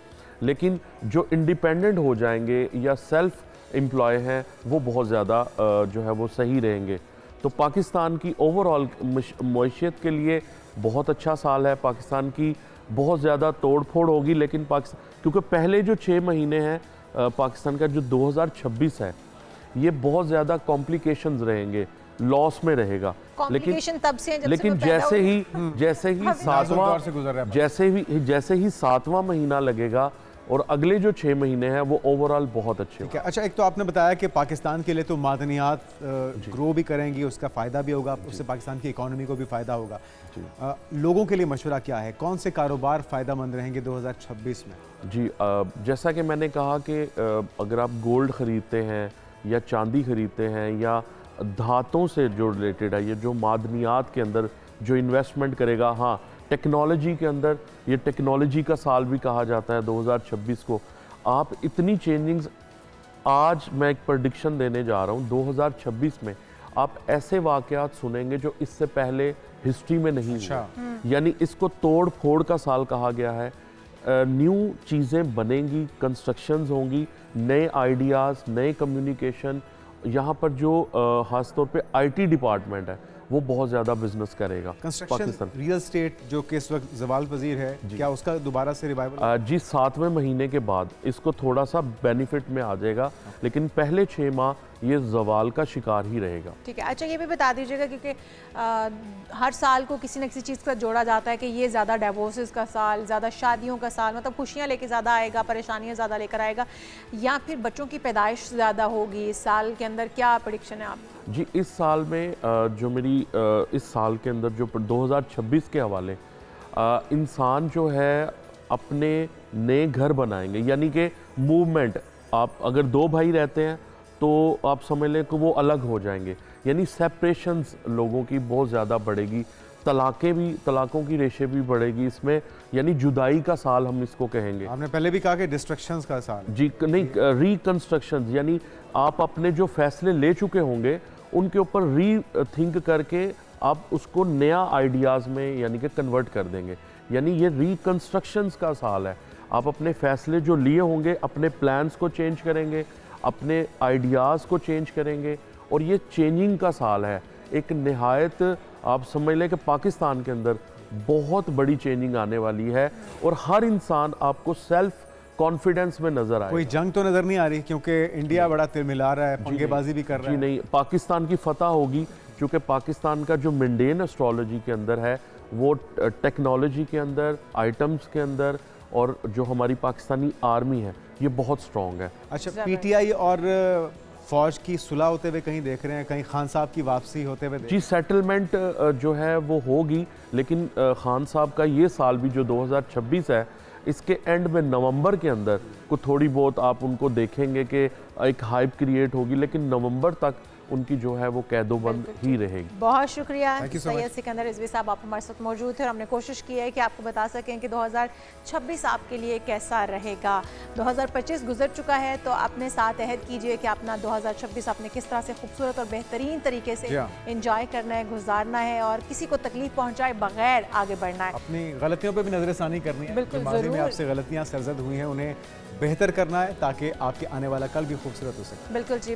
लेकिन जो इंडिपेंडेंट हो जाएंगे या सेल्फ एम्प्लॉय हैं वो बहुत ज़्यादा जो है वो सही रहेंगे। तो पाकिस्तान की ओवरऑल मईशत के लिए बहुत अच्छा साल है। पाकिस्तान की बहुत ज़्यादा तोड़ फोड़ होगी, लेकिन पाकिस्तान क्योंकि पहले जो 6 महीने हैं पाकिस्तान का जो 2026 है ये बहुत ज़्यादा कॉम्प्लिकेशंस रहेंगे, लॉस में रहेगा। लेकिन जैसे ही 7वां महीना लगेगा और अगले जो 6 महीने हैं वो ओवरऑल बहुत अच्छे हैं। अच्छा, एक तो आपने बताया कि पाकिस्तान के लिए तो मादनियात ग्रो भी करेंगी, उसका फ़ायदा भी होगा, उससे पाकिस्तान की इकोनॉमी को भी फ़ायदा होगा। लोगों के लिए मशवरा क्या है, कौन से कारोबार फ़ायदेमंद रहेंगे 2026 में? जी, जैसा कि मैंने कहा कि अगर आप गोल्ड ख़रीदते हैं या चांदी ख़रीदते हैं या धातों से जो रिलेटेड है, ये जो मादनियात के अंदर जो इन्वेस्टमेंट करेगा, हाँ, टेक्नोलॉजी के अंदर, ये टेक्नोलॉजी का साल भी कहा जाता है 2026 को। आप इतनी चेंजिंग्स, आज मैं एक प्रेडिक्शन देने जा रहा हूँ, 2026 में आप ऐसे वाक़यात सुनेंगे जो इससे पहले हिस्ट्री में नहीं हुए। यानी इसको तोड़ फोड़ का साल कहा गया है। न्यू चीज़ें बनेंगी, कंस्ट्रक्शंस होंगी, नए आइडियाज़, नए कम्युनिकेशन। यहाँ पर जो ख़ास तौर पे आईटी डिपार्टमेंट है वो बहुत ज़्यादा बिजनेस करेगा। कंस्ट्रक्शन, रियल एस्टेट जो कि इस वक्त ज़वाल पजीर है, क्या उसका दोबारा से रिवाइवल? जी, 7वें महीने के बाद इसको थोड़ा सा बेनिफिट में आ जाएगा, लेकिन पहले 6 माह ये ज़वाल का शिकार ही रहेगा। ठीक है। अच्छा, ये भी बता दीजिएगा क्योंकि हर साल को किसी न किसी चीज़ का जोड़ा जाता है कि ये ज़्यादा डिवोर्सेस का साल, ज़्यादा शादियों का साल, मतलब खुशियाँ लेके ज़्यादा आएगा, परेशानियाँ ज़्यादा लेकर आएगा, या फिर बच्चों की पैदाइश ज़्यादा होगी इस साल के अंदर, क्या प्रेडिक्शन है आपकी? जी, इस साल में जो मेरी इस साल के अंदर जो 2026 के हवाले इंसान जो है अपने नए घर बनाएंगे, यानी कि मूवमेंट। आप अगर 2 भाई रहते हैं तो आप समझ लें कि वो अलग हो जाएंगे, यानी सेपरेशंस लोगों की बहुत ज़्यादा बढ़ेगी। तलाक़ों की रेशे भी बढ़ेगी इसमें, यानी जुदाई का साल हम इसको कहेंगे। आपने पहले भी कहा कि डिस्ट्रक्शंस का साल। जी नहीं, रिकंस्ट्रक्शन, यानी आप अपने जो फैसले ले चुके होंगे उनके ऊपर री-थिंक करके आप उसको नया आइडियाज़ में यानी कि कन्वर्ट कर देंगे। यानी ये रिकंस्ट्रक्शंस का साल है। आप अपने फैसले जो लिए होंगे, अपने प्लान्स को चेंज करेंगे, अपने आइडियाज़ को चेंज करेंगे, और ये चेंजिंग का साल है। एक नहायत आप समझ लें कि पाकिस्तान के अंदर बहुत बड़ी चेंजिंग आने वाली है, और हर इंसान आपको सेल्फ कॉन्फिडेंस में नजर आए। कोई जंग तो नजर नहीं आ रही, क्योंकि इंडिया बड़ा तिरमिला रहा है, पंगेबाजी भी कर रहा है। जी नहीं, पाकिस्तान की फतह होगी, क्योंकि पाकिस्तान का जो मंडेन एस्ट्रोलॉजी के अंदर है वो टेक्नोलॉजी के अंदर, आइटम्स के अंदर, और जो हमारी पाकिस्तानी आर्मी है ये बहुत स्ट्रॉन्ग है। अच्छा, पीटीआई और फौज की सुलह होते हुए कहीं देख रहे हैं, कहीं खान साहब की वापसी होते हुए जी सेटलमेंट जो है वो होगी, लेकिन खान साहब का ये साल भी जो 2026 है, इसके एंड में नवंबर के अंदर को थोड़ी बहुत आप उनको देखेंगे कि एक हाइप क्रिएट होगी, लेकिन नवंबर तक उनकी जो है वो कैदोबंद ही रहेगी। बहुत शुक्रिया Thank you so Syed much. Sikandar Rizvi साहब, आप हमारे साथ मौजूद थे और हमने कोशिश की है कि आपको बता सकें कि 2026 आपके लिए कैसा रहेगा। 2025 गुजर चुका है, तो अपने साथ अहद कीजिए कि अपना 2026 आपने किस तरह से खूबसूरत और बेहतरीन तरीके से जी हाँ। एंजॉय करना है, गुजारना है और किसी को तकलीफ पहुंचाए बगैर आगे बढ़ना है। अपनी गलतियों पे भी नजरसानी करनी है। बिल्कुल, जो माजी में ज़रूर। आपसे गलतियां सरजद हुई हैं उन्हें बेहतर करना है ताकि आपके आने वाला कल भी खूबसूरत हो सके। बिल्कुल जी,